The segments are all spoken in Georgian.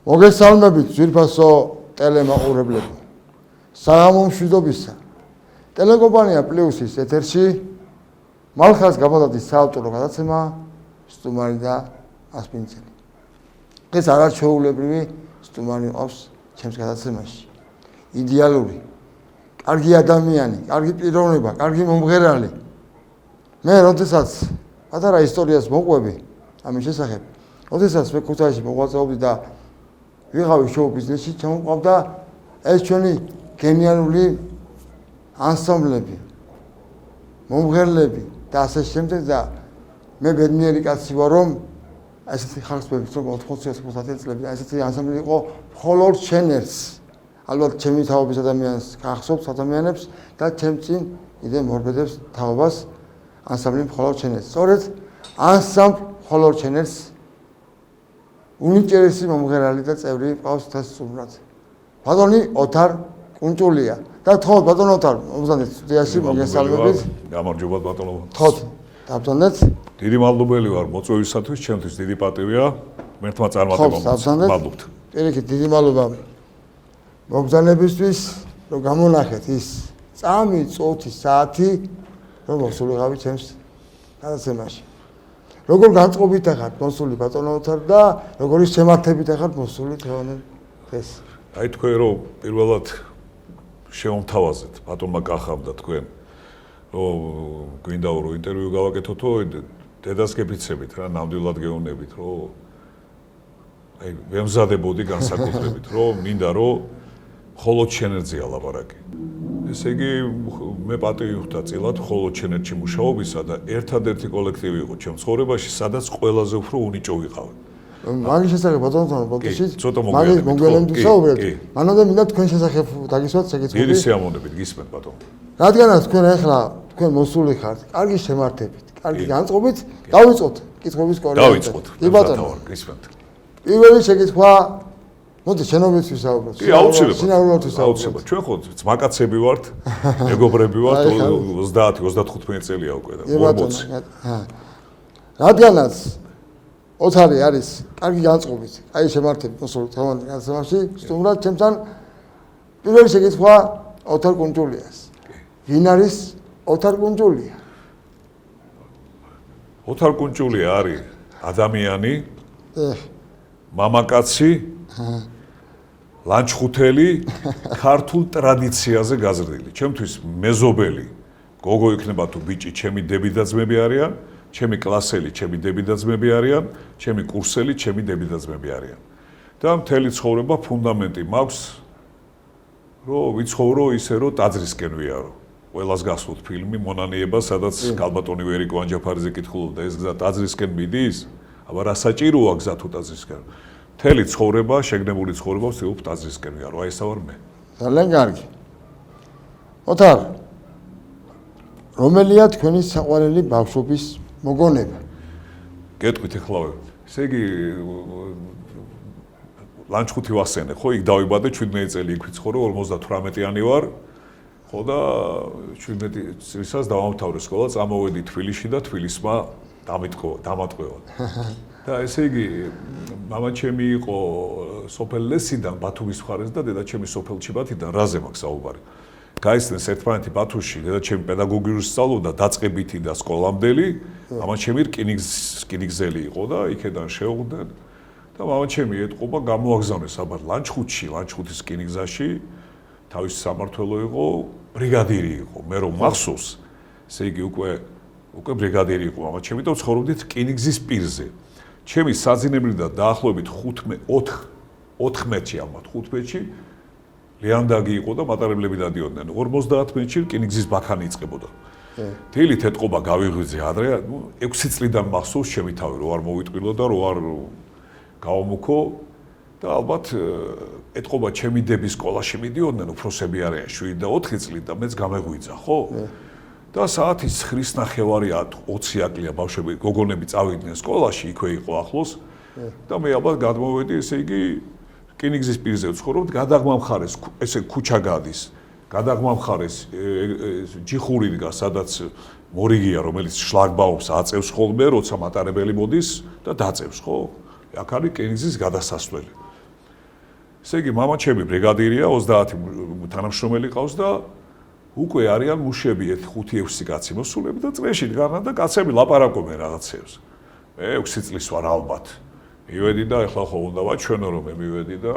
მოგესალმებით ძვირფასო ტელემაყურებლები. საღამო მშვიდობისა. ტელეკომპანია პლუსის ეთერში მალხას გაბადათის საავტორო გადაცემა სტუმარი და ასპინძელი. ეს არაჩვეულებრივი სტუმარი ყავს ჩემს გადაცემაში. იდეალური, კარგი ადამიანი, კარგი პიროვნება, კარგი მომღერალი. მე როდესაც პატარა ისტორიას მოყვები ამის შესახებ, როდესაც მე ქუთაისში მოღვაწეობდი და ვიღავი შოუ ბიზნესში, ჩამოყვავდა ეს ჩვენი გენიალური ანსამბლები, მომღერლები და ასე შემდეგ და მე ბედნიერი კაცი ვარ, რომ ესეთი ხალხს ვეცნობ 80-90 წლები და ესეთი ანსამბლი იყო მხოლოდ ჩენერს. ალბათ ჩემი თაობის ადამიანს გახსოვთ ადამიანებს და ჩემ წინ კიდე მორბედებს თაობას ანსამბლი მხოლოდ ჩენერს. სწორედ ანსამბლ მხოლოდ ჩენერს უნიჭერესი მომღერალი და წევრი ყავს თასწრად. ბატონი ოთარ კუნჭულია და თქო ბატონ ოთარ მომზადეთ სტუდიაში მოგესალმებით. გამარჯობა ბატონო. თქო დაბრძანეთ. დიდი მადლობელი ვარ მოწვევისათვის, ჩემთვის დიდი პატივია მერთმა წარმატებამ. მადლობთ. პირიქით დიდი მადლობა მოგზანებისთვის, რომ გამონახეთ ის წამი, წუთი, საათი, რომ მოსულიყავი ჩემს გადაცემაში. როგორ განწყობით ახართ მოსული ბატონო ოთარ და როგორი შემართებით ახართ მოსული თეონელ ეს. აი თქვენ რომ პირველად შევამთავაზეთ ბატონმა კახამ და თქვენ რომ გვინდა რომ ინტერვიუ გავაკეთოთო დედას გეფიცებით რა ნამდვილად გეუბნებით რომ აი ვემზადებოდი განსაკუთრებით რომ მინდა რომ მხოლოდ შენერზეა ლაპარაკი. ესე იგი მე პატივი ვხვდა წილად მხოლოდ შენერში მუშაობისა და ერთადერთი კოლექტივი იყო ჩემ ცხოვრებაში, სადაც ყველაზე უფრო უნიჭო ვიყავი. მაგის შესახებ ბატონო ბოლოში ცოტა მაგის მოგველენდი საუბრობთ. მანამდე მინდა თქვენ შესახებ დაგისვათ შეკითხვები. დიდი სიამოვნებით გისმენთ ბატონო. რადგანაც თქვენ ახლა თქვენ მოსული ხართ, კარგი შემართებით, კარგი განწყობით, დავიწყოთ კითხვების კორექცია. დავიწყოთ. კი ბატონო, გისმენთ. პირველი შეკითხვა მოდი შენობებს ვისაუბროთ. კი, აუცილებლად. სინამდვილად ვისაუბროთ. აუცილებლად. ჩვენ ხო ძმაკაცები ვართ, მეგობრები ვართ, 30-35 წელია უკვე და 40. რადგანაც ოთარი არის კარგი განწყობით, აი შემართებით მოსული თემატიკ განსამაში, სტუმრად ჩემთან პირველი შეკითხვა ოთარ კუნჭულიას. ვინ არის ოთარ კუნჭულია? ოთარ კუნჭულია არის ადამიანი, მამაკაცი, ლანჩხუთელი, ქართულ ტრადიციაზე გაზრდილი. ჩემთვის მეზობელი გოგო იქნება თუ ბიჭი, ჩემი დები და ძმები არიან, ჩემი კლასელი, ჩემი დები და ძმები არიან, ჩემი კურსელი, ჩემი დები და ძმები არიან. და მთელი ცხოვრება ფუნდამენტი მაქვს, რომ ვიცხოვრო ისე, რომ ტაძრისკენ ვიარო. ყველას გასვოთ ფილმი მონანიება, სადაც კალბატონი ვერიკო ანჯაფარიძე კითხულობდა, ეს გზა ტაძრისკენ მიდის? აბა რა საჭიროა გზა თუ ტაძრისკენ? მთელი ცხოვრება, შეგნებული ცხოვრება ვცდილობ ტაძრისკენ ვიარო. აი ესა ვარ მე. ძალიან კარგი. ოთარ, რომელია თქვენი საყვარელი ბავშვობის მოგონება? გეტყვით ეხლავე. ესე იგი ლანჩხუთი ვასწენე, ხო, იქ დავიბადე 17 წელი იქ ვიცხოვრე, 58-იანი ვარ. ხო და 17 წლისას დავამთავრე სკოლა, წამოვედი თბილისში და თბილისმა დამატყვევა. და ესე იგი მამაჩემი იყო სოფელ ლესიდან ბათუმის მხარეს და დედაჩემი სოფელში ბათიდან რაზე მაქვს საუბარი. გაიცნეს ერთმანეთი ბათუმში, დედაჩემი პედაგოგიურ სწავლობდა დაწყებითი და სკოლამდელი, მამაჩემი რკინიგზელი იყო და იქედან შეუღდნენ და მამაჩემი ეტყობა გამოაგზავნეს აბა ლანჩხუთში, ლანჩხუთის რკინიგზაში თავის სამმართველო იყო, ბრიგადირი იყო. მე რომ მახსოვს, ესე იგი უკვე ბრიგადირი იყო მამაჩემი და ცხოვრობდით რკინიგზის პირზე. ჩემი საძინებლიდან დაახლოებით 14-ში ალბათ 15-ში ლეანდაგი იყო და მატარებლები დადიოდნენ. 50 მეტრში რკინიგზის ბაქანი იწყებოდა. თილით ეთყობა გავიღვიძე ადრე, 6 წლიდან მახსოვს ჩემი თავი რო არ მოვიტყვილო და რო არ გავამუქო და ალბათ ეთყობა ჩემი დების სკოლაში მიდიოდნენ, უფროსები არიან 7 და 4 წლით და მეც გამეღვიძა, ხო? და საათის 9:30-ია 20 აკლია ბავშვები, გოგონები წავიდნენ სკოლაში, იქვე იყო ახლოს და მე ალბათ გადმოვედი, ესე იგი რკინიგზის პირზე ვცხოვრობ, გადაღმა მხარეს ესე ქუჩა გადის, გადაღმა მხარეს ჯიხური დგას, სადაც მორიგია, რომელიც შლაგბაუმს აწევს ხოლმე, როცა მატარებელი მოდის და დაწევს, ხო? აქ არის რკინიგზის გადასასვლელი. ესე იგი, მამაჩემი ბრიგადირია, 30 თანამშრომელი ყავს და უკვე არიან მუშები 5-6 კაცი მოსულები და წრეში დგანან და კაცები ლაპარაკობენ რაღაცებს. მე 6 წლის ვარ ალბათ. მივედი და ეხლა ხო უნდა ვაჩვენო რომ მე მივედი და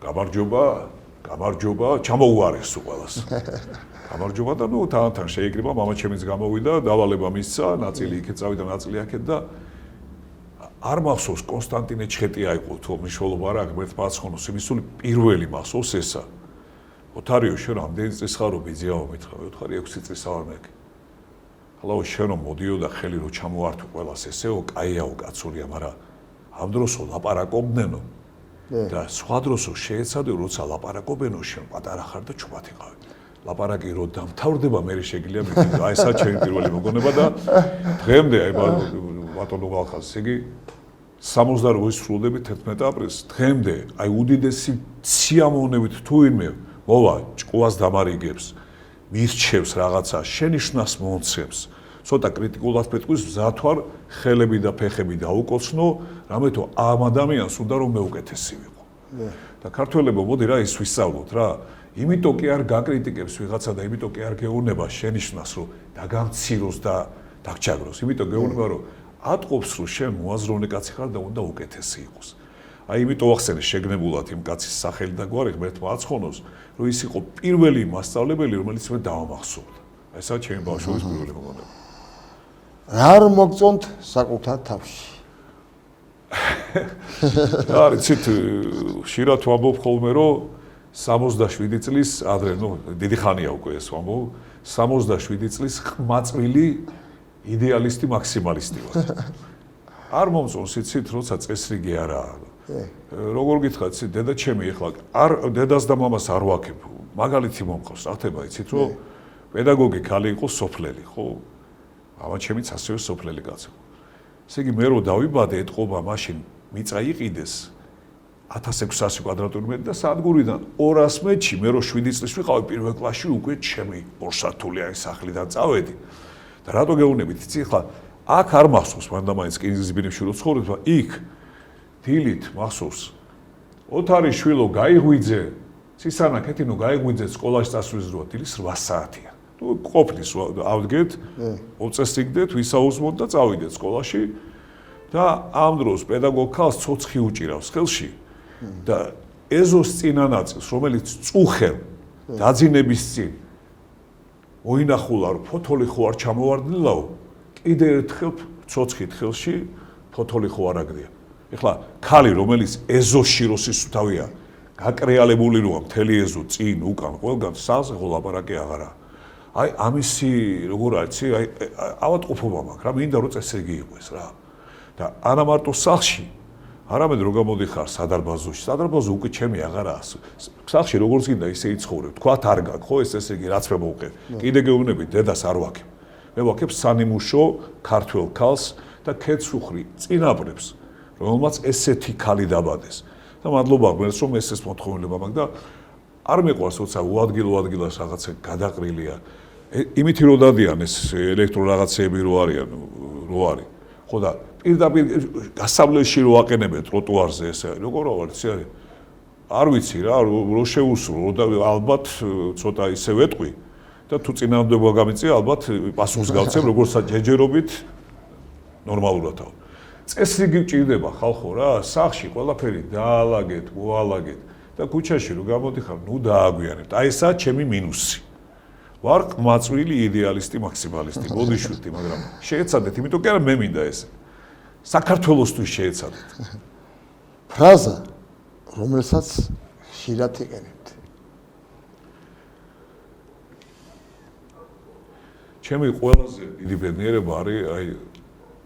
გამარჯობა, ჩამოუარეს ყველას. გამარჯობა და ნუ თან შეიკრიბა, მამაჩემიც გამოვიდა, დავალება მისცა, ნაწილი იქეთ წავიდა, ნაწილი აქეთ და არ მახსოვს კონსტანტინე ჩხეტია იყო თუ მნიშვნელობა რა, ღმერთმა აცხონოს, იმისული პირველი მახსოვს ესა. ოთარიო შენ რამდენი წლის ხარ რომ ბიძიაო მითხრა, ვითხარი 6 წლის ვარ მე. ხალაო შენ რომ მოდიოდა ხელი რომ ჩამოართო ყველას ესეო, კაიაო კაცურია, მაგრამ ამ დროსო ლაპარაკობდნენო. და სხვა დროსო შეეცადე როცა ლაპარაკობენო შენ პატარა ხარ და ჩუბათი ყავი. ლაპარაკი რო დამთავრდება მე შეგვიძლია მითხრა, აი ესა ჩემი პირველი მოგონება და დღემდე აი ბატონო გალხას იგი 68-ის სრულდებით 11 აპრილს დღემდე აი უდიდესი სიამოვნებით თუ ვინმე მოვა ჭკუას დამარიგებს მისჩევს რაღაცა შენიშვნას მომცემს ცოტა კრიტიკულად მეტყვის მზათვარ ხელები და ფეხები დაუკოცნო რამე თუ ამ ადამიანს უნდა რომ მეუკეთესი ვიყო და ქართველებო მოდი რა ის ვისწავლოთ რა იმიტომ კი არ გაკრიტიკებს ვიღაცა და იმიტომ კი არ გეუბნება შენიშვნას რომ დაგამციროს და დაგჭაგროს იმიტომ გეუბნება რომ ატყობს რომ შენ მოაზროვნე კაცი ხარ და უნდა უკეთესი იყოს. აი იმიტომ ახსენე შეგნებულად იმ კაცის სახელი და გვარი ღმერთმა აცხონოს, რომ ის იყო პირველი მასწავლებელი, რომელიც მე დავამახსოვრდა. აი ესა ჩემი ბავშვობის პირველი მოგონება. რა არ მოგწონთ საკუთარ თავში? რა იცით, ხშირად ვამბობ ხოლმე, რომ 67 წლის ადრე, ნუ დიდი ხანია უკვე ეს ვამბობ, 67 წლის ყმაწვილი იდეალისტი მაქსიმალისტი ვარ. არ მომწონს იცით, როცა წესრიგი არაა. როგორ გითხრათ, იცით, დედაჩემი ეხლა არ დედას და მამას არ ვაქებ. მაგალითი მომყავს, რა ხდება, იცით, რომ პედაგოგი ქალი იყო სოფლელი, ხო? მამაჩემიც ასევე სოფლელი კაცი. ესე იგი, მე რო დავიბადე, ეთყობა მაშინ მიწა იყიდეს 1600 კვადრატული მეტრი და სადგურიდან 200 მეტრში მე რო 7 წლის ვიყავი პირველ კლასში უკვე ჩემი ორსართულიანი სახლიდან წავედი. და რატო გეუბნებით, იცი ხა აქ არ მახსოვს მანდამაინც კინგზის ბინებში რო ცხოვრობ, იქ დილით მახსოვს ოთარი შვილო გაიღვიძე, ცისანა ქეთინო გაიღვიძე სკოლაში წასვლის დრო დილის 8 საათია. ნუ ყოფნის ავდგეთ, მოწესრიგდეთ, ვისაუზმოთ და წავიდეთ სკოლაში და ამ დროს პედაგოგი ქალს ცოცხი უჭირავს ხელში და ეზოს წინა ნაწილს, რომელიც წუხელ დაძინების წინ მოინახულა რომ ფოთოლი ხო არ ჩამოვარდნილაო კიდე ერთხელ ცოცხით ხელში ფოთოლი ხო არ აგდია ეხლა ქალი რომელიც ეზოში როსის თავია გაკრეალებული როა მთელი ეზო წინ უკან ყველგან საზე ხო ლაპარაკი აღარა აი ამისი როგორ არიცი აი ავატყოფობა მაქვს რა მინდა რომ წესრიგი იყოს რა და არა მარტო სახლში არამედ რო გამოდიხარ სადარბაზოში სადარბაზო უკვე ჩემი აღარაა სახლში როგორც გინდა ისე იცხოვრებ თქვათ არ გაქვს ხო ეს ესე იგი რაც მე მოვყევ კიდე გეუბნებით დედას არ ვაქებ მე ვაქებ სანიმუშო ქართველ ქალს და ქეცუხრი წინაპრებს რომელმაც ესეთი ქალი დაბადეს და მადლობა ღმერთს რომ ეს მოთხოვნილება მაქვს და არ მეყვარს როცა უადგილოს რაღაცა გადაყრილია იმითი რო დადიან ეს ელექტრო რაღაცეები რო არიან რო არის ხო და პირდაპირ გასავლელში რო აყენებენ ტროტუარზე ესე როგორ ვარ იცი არის არ ვიცი რა რო შეუსრულო და ალბათ ცოტა ისე ვეტყვი და თუ წინააღმდეგობა გამიწია ალბათ პასუხს გავცემ როგორცა ჯეჯერობით ნორმალურადაა წესრიგი გჭირდება ხალხო რა სახში ყველაფერი დაალაგეთ მოალაგეთ და ქუჩაში რო გამოდიხარ ნუ დააგვიანებთ აი ესაა ჩემი მინუსი ვარ ყმაწვილი იდეალისტი მაქსიმალისტი ბოდიშვილი მაგრამ შეეცადეთ იმიტომ კი არა მე მინდა ეს საქართველოსთვის შეეცადეთ ფრაზა რომელსაც ხშირად იყენებთ ჩემი ყველაზე დიდი ბედნიერება არის აი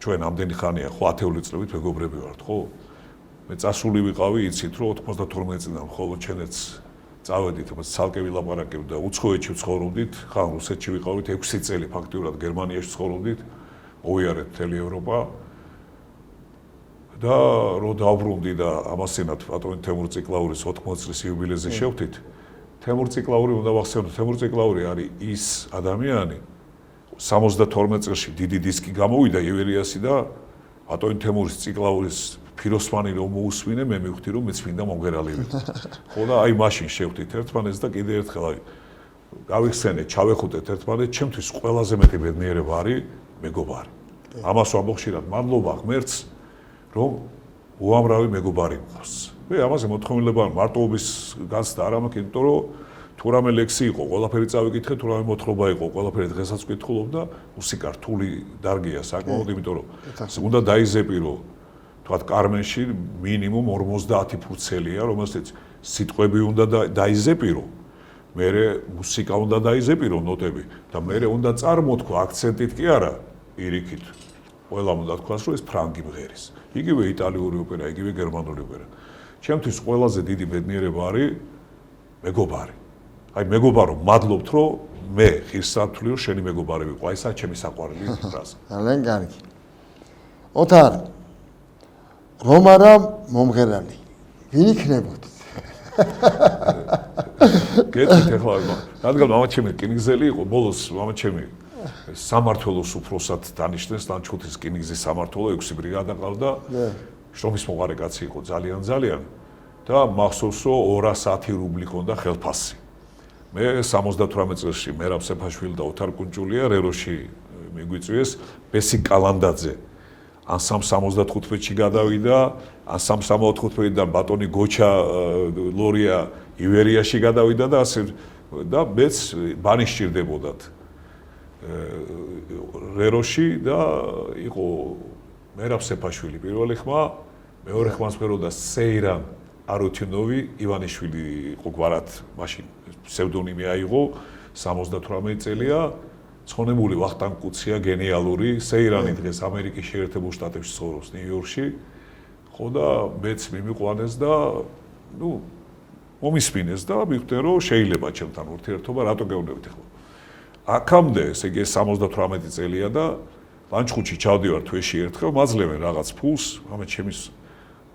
ჩვენ ამდენი ხანია ხო 10 წლებით მეგობრები ვართ ხო მე წასული ვიყავი იცით რომ 92 წლიდან ხოლო ჩენეთს წავედით ცალკე ვილაპარაკებ და უცხოეთში ვცხოვრობდით ხან რუსეთში ვიყავით 6 წელი ფაქტიურად გერმანიაში ვცხოვრობდით მოვიარეთ მთელი ევროპა და რო დავბრუნდი და ამასენად ბატონი თემურ ციკლაურის 80 წლის იუბილეზე შევხვდით თემურ ციკლაური უნდა ვახსენოთ თემურ ციკლაური არის ის ადამიანი 72 წელში დიდი დისკი გამოვიდა ივერიასი და ბატონი თემურის ციკლაურის ფიროსმანი რომ მოусმინე, მე მივხვდი რომ მეც მინდა მომღერალი ვიყო. ხო და აი მაშინ შევხვდით ერთმანეთს და კიდე ერთხელ აი გავიხსენეთ, ჩავეხუტეთ ერთმანეთს, ჩემთვის ყველაზე მეტი ბედნიერება არის მეგობარი. ამას ვამბობ ხშირად, მადლობა ღმერთს, რომ უამრავი მეგობარი მყავს. მე ამაზე მოთხოვნილება მარტოობის გასცდა არ მაქვს, იმიტომ რომ თუ რამე ლექსი იყო, ყველაფერი წავიკითხე, თუ რამე მოთხრობა იყო, ყველაფერი დღესაც ვკითხულობ და მუსიკა რთული დარგია საკმაოდ, იმიტომ რომ უნდა დაიზეპირო თქვათ კარმენში მინიმუმ 50 ფურცელია, რომელსაც სიტყვები უნდა დაიზეპირო. მერე მუსიკა უნდა დაიზეპირო ნოტები და მერე უნდა წარმოთქვა აქცენტით კი არა, პირიქით. ყველამ უნდა თქვას, რომ ეს ფრანგი მღერის. იგივე იტალიური ოპერა, იგივე გერმანული ოპერა. ჩემთვის ყველაზე დიდი ბედნიერება არის მეგობარი. აი მეგობარო, მადლობთ, რომ მე ღირსართული რომ შენი მეგობარი ვიყო. აი ესაა ჩემი საყვარელი ფრაზა. ძალიან კარგი. ოთარ, რომ არა მომღერალი, ვინ იქნებოდით? გეტყვით ახლა, რადგან მამა ჩემი რკინიგზელი იყო, ბოლოს მამა ჩემი სამართველოს უფროსად დანიშნეს ლანჩხუთის რკინიგზის სამმართველო 6 ბრიგადა ყავდა. შრომის მოყარე კაცი იყო ძალიან და მახსოვს რომ 210 რუბლი ჰქონდა ხელფასი. მე 78 წელში მერაბ სეფაშვილი და ოთარ კუნჭულია რეროში მიგვიწვიეს ბესი კალანდაძე. ანსამ 75-ში გადავიდა, ანსამ 75-დან ბატონი გოჩა ლორია ივერიაში გადავიდა და ასე და მეც ბანი სჭირდებოდათ. რეროში და იყო მერაბ სეფაშვილი პირველი ხმა, მეორე ხმას მღეროდა სეირან არუთინოვი, ივანიშვილი იყო გვარად მაშინ ფსევდონიმი აიღო, 78 წელია, ცხონებული ვახტანგ კუცია გენიალური, სეირანი დღეს ამერიკის შეერთებულ შტატებში ცხოვრობს ნიუ-იორკში. ხო და მეც მიმიყვანეს და მომისმინეს და მივხვდი რომ შეიძლება ჩემთან ურთიერთობა, რატო გეუბნებით ახლა. აქამდე, ესე იგი 78 წელია და ლანჩხუთში ჩავდივარ თვეში ერთხელ, მაძლევენ რაღაც ფულს, ამათ ჩემის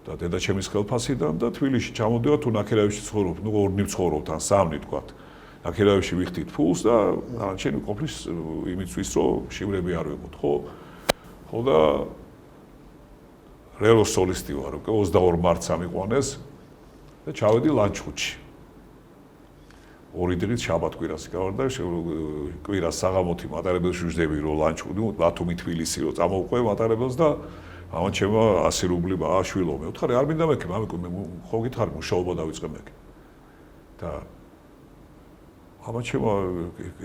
და დედაჩემის ხელფასიდან და თბილისში ჩამოდივარ თუ ნაქერავში ცხოვრობ, ორნი ვცხოვრობთ ან სამნი თქვათ. ნაქერავში ვიხდით ფულს და ჩემი ყოფნის იმისთვის რომ შივრები არ ვიყოთ, ხო? ხო და რელოს სოლისტი ვარ, უკვე 22 მარტს ამიყვანეს და ჩავედი ლანჩხუთში. ორი დღით შაბათ-კვირას გავარ და კვირას საღამოთი მატარებელში ვждები რომ ლანჩხუთი, ბათუმი თბილისი რომ წამოვყვე მატარებელს და ამა ჩემო 100 რუბლი ბაშვილო მე ვთხარი არ მინდა მეკი მამიკო მე ხო გითხარი მუშაობა დავიწყე მეკი და ამა ჩემო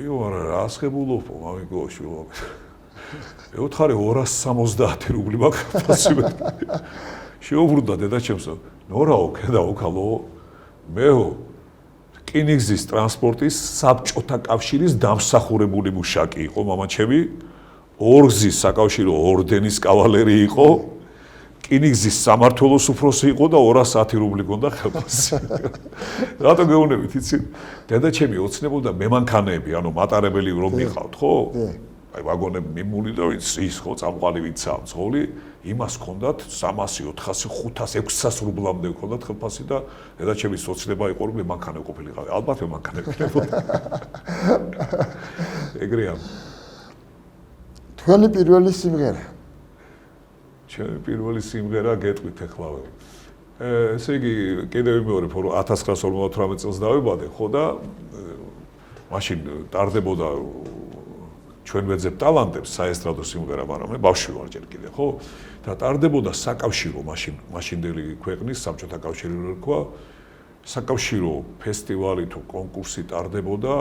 იო არა ასხებულობო მამიკო შვილო მე ვთხარი 270 რუბლი მაგაფასი მე შეუბრუნდა დედაჩემსო ნორაო ქედა ოქალო მეო რკინიგზის ტრანსპორტის საბჭოთა კავშირის დამსახურებული მუშაკი იყო მამა ჩემი ორგზის საკავშირო ორდენის კავალერი იყო, რკინიგზის სამმართველოს უფროსი იყო და 210 რუბლი ჰქონდა ხელფასი. რატო გეუბნებით, იცით? დედაჩემი ოცნებობდა მემანქანეები, ანუ მატარებელი რომ მიყავთ, ხო? აი ვაგონები მიმული და ის ხო წამყვალი ვინცა მძღოლი, იმას ჰქონდათ 300, 400, 500, 600 რუბლამდე ჰქონდათ ხელფასი და დედაჩემის ოცნება იყო რომ მემანქანე ყოფილიყავი. ალბათ მემანქანე ქნებოდა. ეგრეა. თქვენი პირველი სიმღერა. ჩემი პირველი სიმღერა გეტყვით ეხლავე. ესე იგი კიდევ მეორე 1958 წელს დავიბადე, ხო და მაშინ ტარდებოდა ჩვენ ვეძებ ტალანტებს საესტრადო სიმღერა, მაგრამ მე ბავშვი ვარ ჯერ კიდე, ხო? და ტარდებოდა საკავშირო მაშინდელი ქვეყნის საბჭოთა კავშირი რო თქვა, საკავშირო ფესტივალი თუ კონკურსი ტარდებოდა.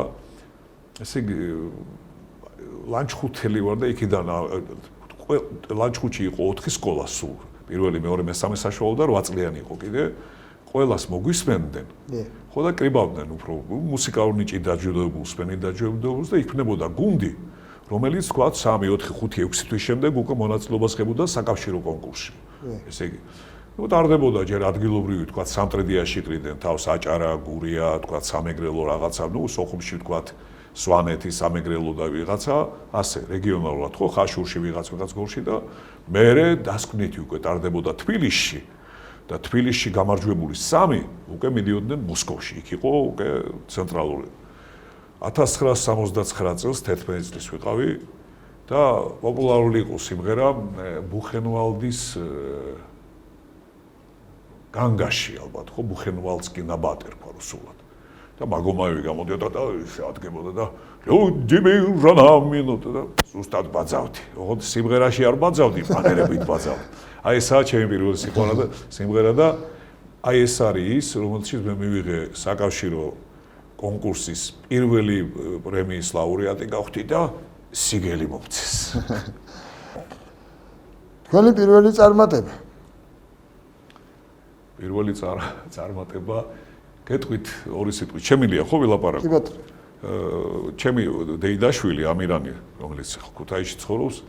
ესე იგი ლანჩხუთელი ვარ და იქიდან ლანჩხუთში იყო 4 სკოლა სულ. პირველი, მეორე, მესამე საშუალო და 8 წლიანი იყო კიდე. ყველას მოგვისმენდნენ. ხო და კრიბავდნენ უფრო მუსიკალური ნიჭი დაჯილდოებულს, სპენი დაჯილდოებულს და იქნებოდა გუნდი, რომელიც თქვა 3, 4, 5, 6 თვის შემდეგ უკვე მონაწილეობას ღებოდა საკავშირო კონკურსში. ესე იგი ტარდებოდა ჯერ ადგილობრივი თქვა სამტრედიაში ყრიდნენ თავს აჭარა, გურია, თქვა სამეგრელო რაღაცა, სოხუმში თქვა სვანეთი, სამეგრელო და ვიღაცა, ასე რეგიონალურად ხო, ხაშურში ვიღაც გორში და მერე დასკვნითი უკვე ტარდებოდა თბილისში და თბილისში გამარჯვებული 3 უკვე მიდიოდნენ მოსკოვში, იქ იყო უკვე ცენტრალური. 1969 წელს 11 წლის ვიყავი და პოპულარული იყო სიმღერა ბუხენვალდის განგაში ალბათ ხო ბუხენვალსკი ნაბატი რქვა რუსულად და მაგომაევი გამოდიოდა და შეადგებოდა და ჯიმირანა მინუტა და ზუსტად ბაძავდი ოღონდ სიმღერაში არ ბაძავდი პანერებით ბაძავდი აი ესაა ჩემი პირველი სიყვარული და სიმღერა და აი ეს არის ის რომელშიც მე მივიღე საკავშირო კონკურსის პირველი პრემიის ლაურეატი გავხდი და სიგელი მომწეს თქვენი პირველი წარმატება პირველი წარმატება გეტყვით ორი სიტყვით შემილია ხო ვილაპარაკო კი ბატონო ჩემი დეიდაშვილი ამირანი რომელიც ქუთაისში ცხოვრობს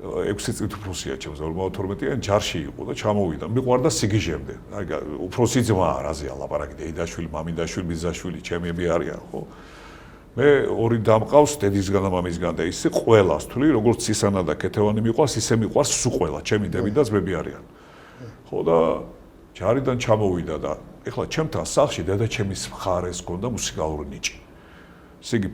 6 წლით უფროსია ჩემს 42-იან ჯარში იყო და ჩამოვიდა მიყვარდა სიგიჟემდე აი უფროსი ძმა რაზეა ლაპარაკი დეიდაშვილი მამიდაშვილი ბიზაშვილი ჩემები არიან ხო მე ორი დამყავს დედისგან და მამისგან და ისე ყველას თვლი როგორც ისანა და ქეთევანი მიყვარს ისე მიყვარს სულ ყველა ჩემი დები და ძმები არიან ხო და ჯარიდან ჩამოვიდა და ეხლა ჩემთან სახლში დედაჩემის მხარეს გონდა მუსიკალური ნიჭი. ესე იგი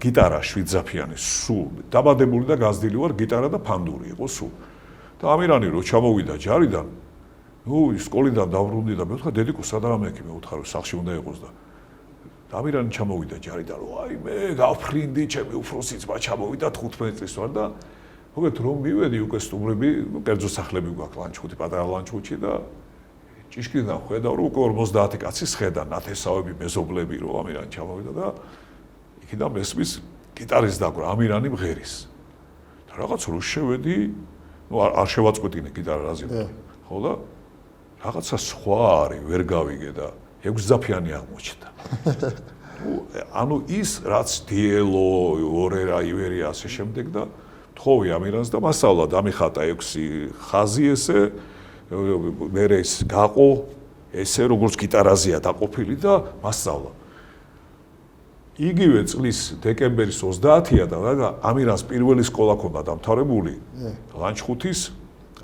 გიტარა 7 ზაფიანი სულ დაბადებული და გაზრდილი ვარ გიტარა და ფანდური იყო სულ. და ამირანი რო ჩამოვიდა ჯარიდან სკოლიდან დავრუნდი და მე ვთქვა დედიკო სად ამექი მე ვთქვა რომ სახლში უნდა იყოს და ამირანი ჩამოვიდა ჯარიდან რომ აი მე გავფრინდი ჩემი უფროსი ძმა ჩამოვიდა 15 წლის ვარ და მოგეთ რომ მივედი უკვე სტუმრები კერძო სახლები გვაქვს ლანჩხუთი პატარა ლანჩხუთში და ჭიშკრიდან ხედავ რომ უკვე 50 კაცი სხედა ნათესავები მეზობლები რომ ამირანი ჩამოვიდა და იქიდან მესმის გიტარის დაგვრა ამირანი მღერის და რაღაც რო შევედი ნუ არ შევაწყვეტინე გიტარა რაზე ხო და რაღაცა სხვა არის ვერ გავიგე და 6 ზაფიანი აღმოჩნდა ანუ ის რაც დიელო ორერა ივერი ასე შემდეგ და თხოვი ამირანს და მასალა დამიხატა 6 ხაზი ესე მე ეს გაყო ესე როგორც გიტარაზეა დაყოფილი და მასწავლა. იგივე წლის დეკემბერის 30-ია და ამირანს პირველი სკოლა ქონდა დამთავრებული ლანჩხუთის,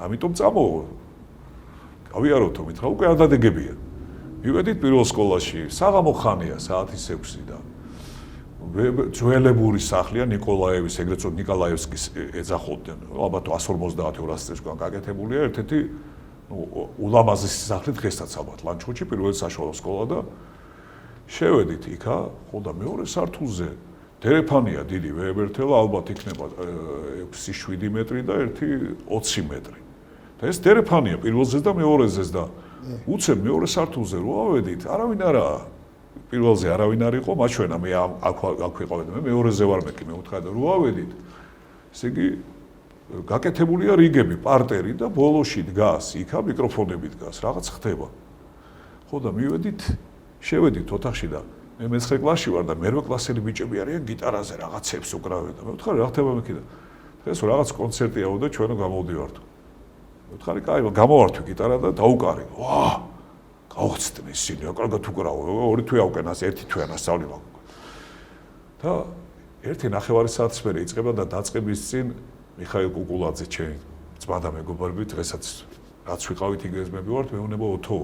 ამიტომ წამოვა. გავიაროთ თუმცა რა უკვე არ დადეგებია. მივედით პირველ სკოლაში, საღამო ხანია, საათის 6 და ძველებური სახლია ნიკოლაევის, ეგრეთ წოდებული ნიკოლაევსკის ეძახოდნენ. ალბათ 150-200 წელს გვან გაკეთებულია ერთ-ერთი ულამაზესი სახლი დღესაც ალბათ ლანჩხუთში პირველი საშუალო სკოლა და შევედით იქა, ხო და მეორე სართულზე დერეფანია დიდი ვეებერთელა ალბათ იქნება 6-7 მეტრი და ერთი 20 მეტრი. და ეს დერეფანია პირველზეც და მეორეზეც და უცებ მეორე სართულზე რო ავედით, არავინ არაა. პირველზე არავინ არ იყო, მაჩვენა მე აქ ვიყავდი, მე მეორეზე ვარ მეკი, მე უთხრა და რო ავედით. ესე იგი გაკეთებულია რიგები, პარტერი და ბოლოში დგას, იქა მიკროფონები დგას, რაღაც ხდება. ხო და მივედით, შევედით ოთახში და მე მე-9 კლასში ვარ და მერვე კლასელი ბიჭები არიან გიტარაზე რაღაცებს უკრავენ და მე ვთქარი რა ხდება მეკი და დღეს რაღაც კონცერტიაო და ჩვენო გამოვდივართ. მე ვთქარი, კაი, გამოვართვი გიტარა და დაუკარი. ვა! გავხსნე ისინი, აკრაგათ უკრავო, ორი თვე აუკენას, ერთი თვე ანასწავლი მაქვს. და ერთი ნახევარი საათის მერე იწყება და დაწყების წინ მიხაილ კუკულაძე ჩემი ძმა და მეგობრები დღესაც რაც ვიყავით ინგლისმები ვართ, მეუბნება ოთო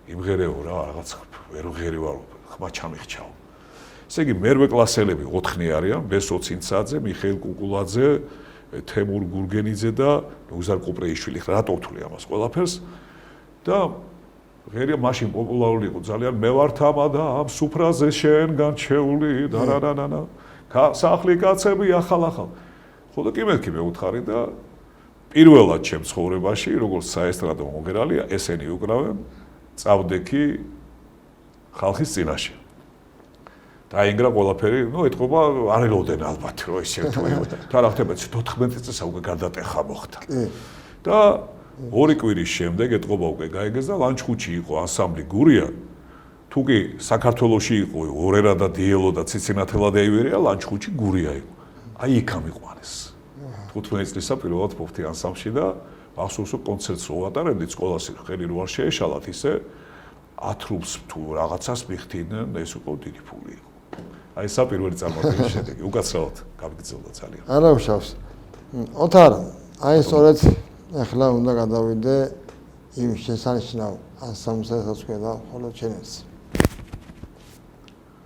იმღერეო რა რაღაც ვერ ვღერი ვარ, ხმა ჩამიხჩაო. ესე იგი მერვე კლასელები 4 არიან, ბესო ცინცაძე, მიხაილ კუკულაძე, თემურ გურგენიძე და ნუგზარ კუპრეიშვილი. რატო ვთვლი ამას ყველაფერს? და ღერია მაშინ პოპულარული იყო ძალიან მე ვარ თამა და ამ სუფრაზე შენგან შეული და რანანა სახლი კაცები ახალ ხო და კი მეთქი მე უთხარი და პირველად ჩემ ცხოვრებაში როგორც საესტრადო მომღერალია ესენი უკრავენ წავდექი ხალხის წინაშე დაინგრა ყველაფერი ნუ ეთყობა არ ელოდენ ალბათ რომ ისე თუ რა ხდება 14 წელს უკვე გადატეხა მოხდა და ორი კვირის შემდეგ ეთყობა უკვე გაიგეს და ლანჩხუთში იყო ანსამბლი გურია თუ კი საქართველოში იყო ორერა და დიელო და ციცინათელა და ივერია ლანჩხუთში გურია იყო აი იქა მიყვანეს 15 წლისა პირველად მოვხდი ანსამბლში და მახსოვს რომ კონცერტს რო ვატარებდით სკოლაში ხელი რო არ შეეშალათ ისე 10 რუბლს თუ რაღაცას მიხდიდნენ ეს უკვე დიდი ფული იყო აი ესა პირველი წარმატების შედეგი უკაცრავად გამიგრძელდა ძალიან არა უშავს ოთარ აი სწორედ ახლა უნდა გადავიდე იმ შესანიშნავ ანსამბლსაც და ხოლო ჩენელს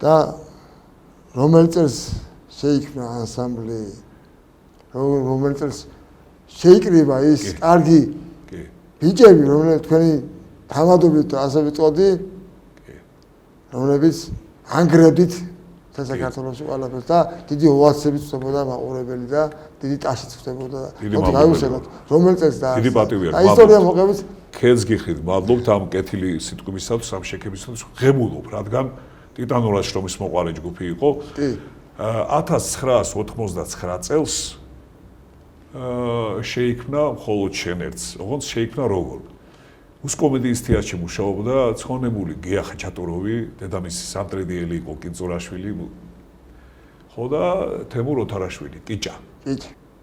და რომელ წელს შეიქმნა ანსამბლი რომელ წელს შეიკრიბა ის კარგი ბიჭები რომლებიც თქვენი თამადობით ასე ვიტყოდი, რომლებიც ანგრევდით საქართველოში ყველაფერს და დიდი ოვაციებით ხდებოდა მაყურებელი და დიდი ტაშიც ხდებოდა. მოდი გავიხსენოთ, რომელ წელს და დიდი პატივია. ისტორია მოყევით. ქედს გიხდით, მადლობთ ამ კეთილი სიტყვისათვის, ამ შექებისათვის. ღემულობ, რადგან ტიტანურად შრომის მოყარე ჯგუფი იყო. 1999 წელს შეიქმნა მხოლოდ შენ ერთს, ოღონდ შეიქმნა როგორ? უსკომედიის თეატრში მუშაობდა ცხონებული გია ხაჩატუროვი, დედამისი სამტრედიელი იყო კინწურაშვილი, ხო და თემურ ოთარაშვილი, კიჭა.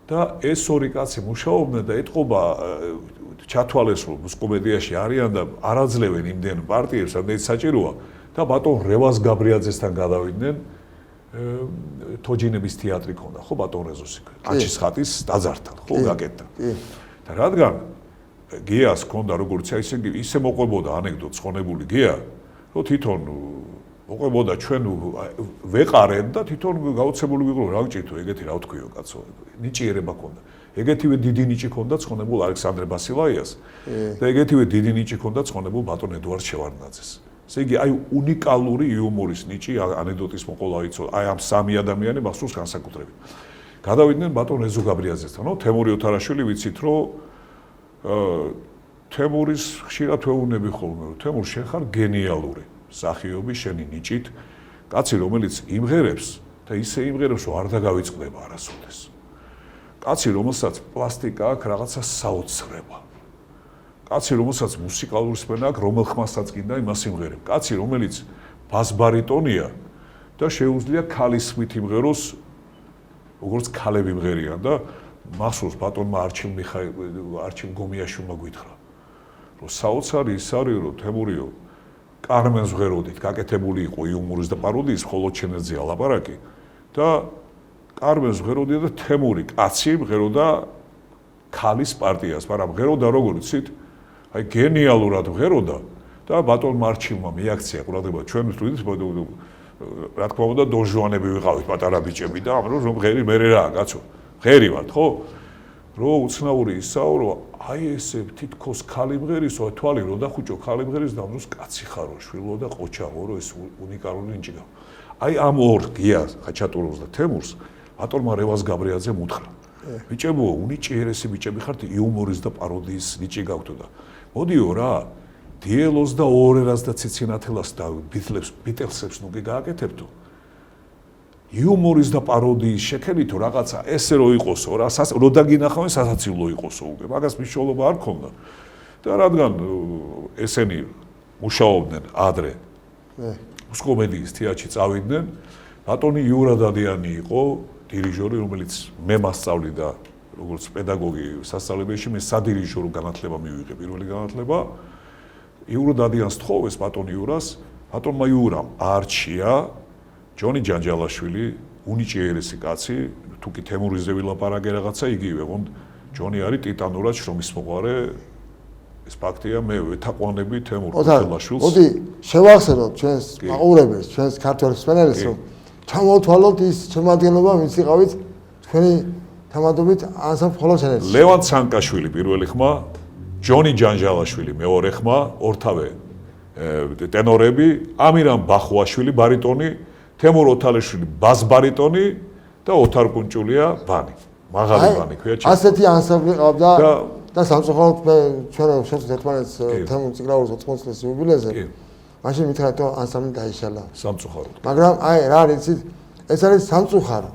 და ეს ორი კაცი მუშაობდნენ და ეთყობა ჩათვალეს რომ უსკომედიაში არიან და არაძლევენ იმდენ პარტიებს, რამდენიც საჭიროა და ბატონ რევაზ გაბრიაძესთან გადავიდნენ თოჯინების თეატრი ქონდა, ხო ბატონ რეზოსი, ანჩის ხატის დაძართან, ხო გაკეთდა. და რადგან გიას ქონდა როგორც ისე მოყვებოდა ანეკდოტ ცხონებული გია, რომ თვითონ მოყვებოდა ჩვენ ვეყარეთ და თვითონ გაოცებული ვიყო რა გჭირთო ეგეთი რა ვთქვიო კაცო, ნიჭიერება ქონდა. ეგეთივე დიდი ნიჭი ქონდა ცხონებულ ალექსანდრე ბასილაიას და ეგეთივე დიდი ნიჭი ქონდა ცხონებულ ბატონ ედუარდ შევარდნაძეს. ესე იგი აი უნიკალური იუმორის ნიჭი ანეკდოტის მოყოლა იცო, აი ამ სამი ადამიანი მახსოვს განსაკუთრებით. გადავიდნენ ბატონ რეზო გაბრიაძესთან, თემური ოთარაშვილი ვიცით რომ თემურის ხშირად ვეუბნები ხოლმე რომ თემურ შენ ხარ გენიალური სახიობი შენი ნიჭით კაცი რომელიც იმღერებს და ისე იმღერებს რომ არ დაგავიწყდება არასოდეს კაცი რომელსაც პლასტიკა აქვს რაღაცა საოცრება კაცი რომელსაც მუსიკალური სმენა აქვს რომელ ხმასაც კიდე იმას იმღერებ კაცი რომელიც ბას-ბარიტონია და შეუძლია ქალისმით იმღეროს როგორც ქალები იმღერიან და მახსოვს ბატონმა არჩილ გომიაშვილმა გითხრა რომ საოცარი ის არის რომ თემურიო კარმენს ვღეროდით გაკეთებული იყო იუმორის და პაროდიის მხოლოდ ჩენერძია ლაპარაკი და კარმენს ვღეროდით და თემური კაცი ვღეროდა ქალის პარტიას მაგრამ ვღეროდა როგორ იცით აი გენიალურად ვღეროდა და ბატონმა არჩილმა მიაქცია ყურადღება ჩვენ ვთვლით რა თქმა უნდა დონჟუანები ვიყავით პატარა ბიჭები და ამბობ რომ ღერი მერე რა კაცო ღერი ვართ ხო რო უცნაური ისაო რომ აი ესე თითქოს ქალი მღერისო თვალი რო და ხუჭო ქალი მღერის და ამბობს კაცი ხარო შვილო და ყოჩაღო რო ეს უნიკალური ნიჭი გაქვს აი ამ ორ გიას ხაჩატუროვს და თემურს ბატონმა რევაზ გაბრიაძემ უთხრა ბიჭებო უნიჭიერესი ბიჭები ხართ იუმორის და პაროდიის ნიჭი გაქვთ და მოდიო რა დიელოს და ორერას და ციცინათელას და ბიტელსებს ნუ გააკეთებთო იუმორის და პაროდიის შექმნით რაღაცა ესე რო იყოსო რა რო დაგინახავენ სასაცილო იყოსო უკვე მაგას მნიშვნელობა არ ქონდა და რადგან ესენი მუშაობდნენ ადრე უსკომედიის თეატრში წავიდნენ ბატონი იურა დადიანი იყო დირიჟორი რომელიც მე მასწავლიდა როგორც პედაგოგი სასწავლებელში მე სადირიჟორო განათლება მივიღე პირველი განათლება იურა დადიანს თხოვეს ბატონ იურას ბატონმა იურამ არჩია ჯონი ჯანჯალაშვილი უნიჭიერესი კაცი თუ კი თემურიზე ვილაპარაკე რაღაცა იგივე ოღონდ ჯონი არის ტიტანურად შრომის მოყარე ეს ფაქტია მე ვეთაყვანები თემურ ჯანჯალაშვილს მოდი შევახსენოთ ჩვენს მაყურებელს ჩვენს ქართველ სპენელს რომ ჩამოვთვალოთ ის შემადგენლობა ვინც იყავით თქვენი თამადობით ანსამბლ მხოლოდ შენერს ლევან ცანკაშვილი პირველი ხმა ჯონი ჯანჯალაშვილი მეორე ხმა ორთავე ტენორები ამირან ბახვაშვილი ბარიტონი თემურ ოთალეშვილი ბას-ბარიტონი და ოთარ კუნჭულია ბანი მაღალი ბანი ქვია ასეთი ანსამბლი ყავდა და სამწუხაროდ მე ჩვენ შევხვდით ერთმანეთს თემურ ციგრაურის 80 წლის იუბილეზე მაშინ მითხრათ რომ ანსამბლი დაიშალა სამწუხაროდ მაგრამ აი რა არის ეს არის სამწუხარო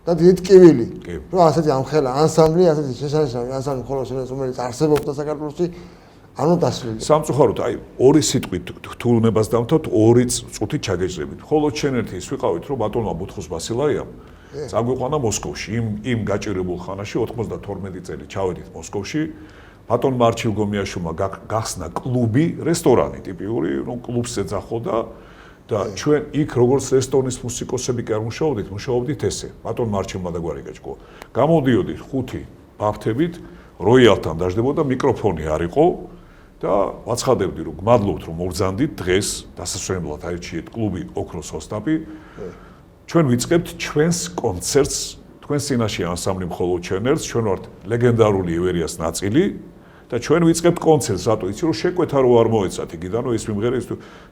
და დიდი ტკივილი რომ ასეთი ამხელა ანსამბლი ასეთი შეშანიშნავი ანსამბლი მხოლოდ რომელიც არსებობდა საქართველოში ანუ დასვლილი. სამწუხაროდ აი ორი სიტყვით თულნებას დავთავთ ორი წუთით ჩაგეჭრებით. ხოლო ჩვენ ერთი ის ვიყავით რომ ბატონმა ბუთხოს ბასილაიამ წაგვიყვანა მოსკოვში იმ გაჭირებულ ხანაში 92 წელი ჩავედით მოსკოვში ბატონ მარჩილ გომიაშვილმა გახსნა კლუბი, რესტორანი ტიპიური, რომ კლუბს ეძახოდა და ჩვენ იქ როგორც რესტორნის მუსიკოსები კი არ მუშაობდით ესე. ბატონ მარჩილმა და გვარი გაჭკო. გამოდიოდით ხუთი ბაფთებით, როიალთან დაждდებოდა მიკროფონი არ იყო და ვაცხადებდი რომ გმადლობთ რომ მოგზანდით დღეს დასასვენებლად აირჩიეთ კლუბი ოქროს ოსტაპი ჩვენ ვიწყებთ ჩვენს კონცერტს თქვენს წინაშე ანსამბლი მხოლოდ ჩვენ ერთს ჩვენ ვართ ლეგენდარული ივერიას ნაწილი და ჩვენ ვიწყებთ კონცერტს, რატო იცი რომ შეკვეთა რო არ მოეცათ იქიდან, რომ ის მიმღერა ის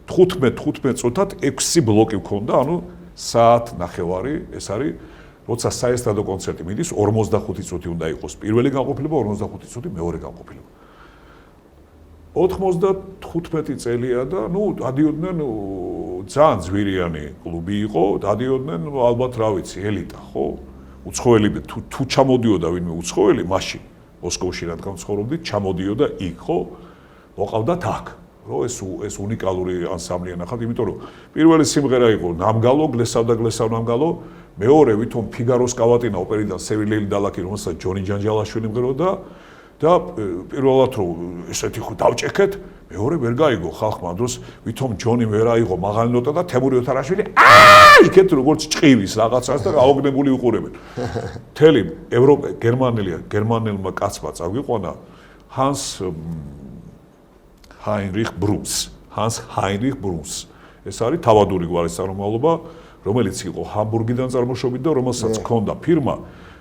15 წუთად 6 ბლოკი ვქონდა, ანუ საათ ნახევარი, ეს არის როცა საესტრადო კონცერტი მიდის 45 წუთი უნდა იყოს პირველი განყოფილება, 45 წუთი მეორე განყოფილება. 95 წელია და დადიოდნენ ძალიან ძვირიანი კლუბი იყო, დადიოდნენ ალბათ რა ვიცი, ელიტა, ხო? უცხოელი თუ ჩამოდიოდა ვინმე უცხოელი მაშინ მოსკოვში რადგან ცხოვრობდით, ჩამოდიოდა იქ, ხო? მოყავდათ აქ, რომ ეს უნიკალური ანსამბლია ნახავთ, იმიტომ რომ პირველი სიმღერა იყო ნამგალო, გლესავ ნამგალო, მეორე ვითომ ფიგაროს კავატინა ოპერიდან სევილელი დალაკი, რომელსაც ჯონი ჯანჯალაშვილი მღეროდა და პირველად რომ ესეთი ხო დავჭექეთ, მეორე ვერ გაიგო ხალხმა ამ დროს, ვითომ ჯონი ვერ აიღო მაღალი ნოტა და თემური ოთარაშვილი იქეთ როგორც ჭყივის რაღაცას და გაოგნებული უყურებენ. მთელი ევროპა გერმანელმა კაცმა წაგვიყვანა ჰანს ჰაინრიხ ბრუნს. ეს არის თავადური გვარის წარმომავლობა, რომელიც იყო ჰამბურგიდან წარმოშობით და რომელსაც ჰქონდა ფირმა,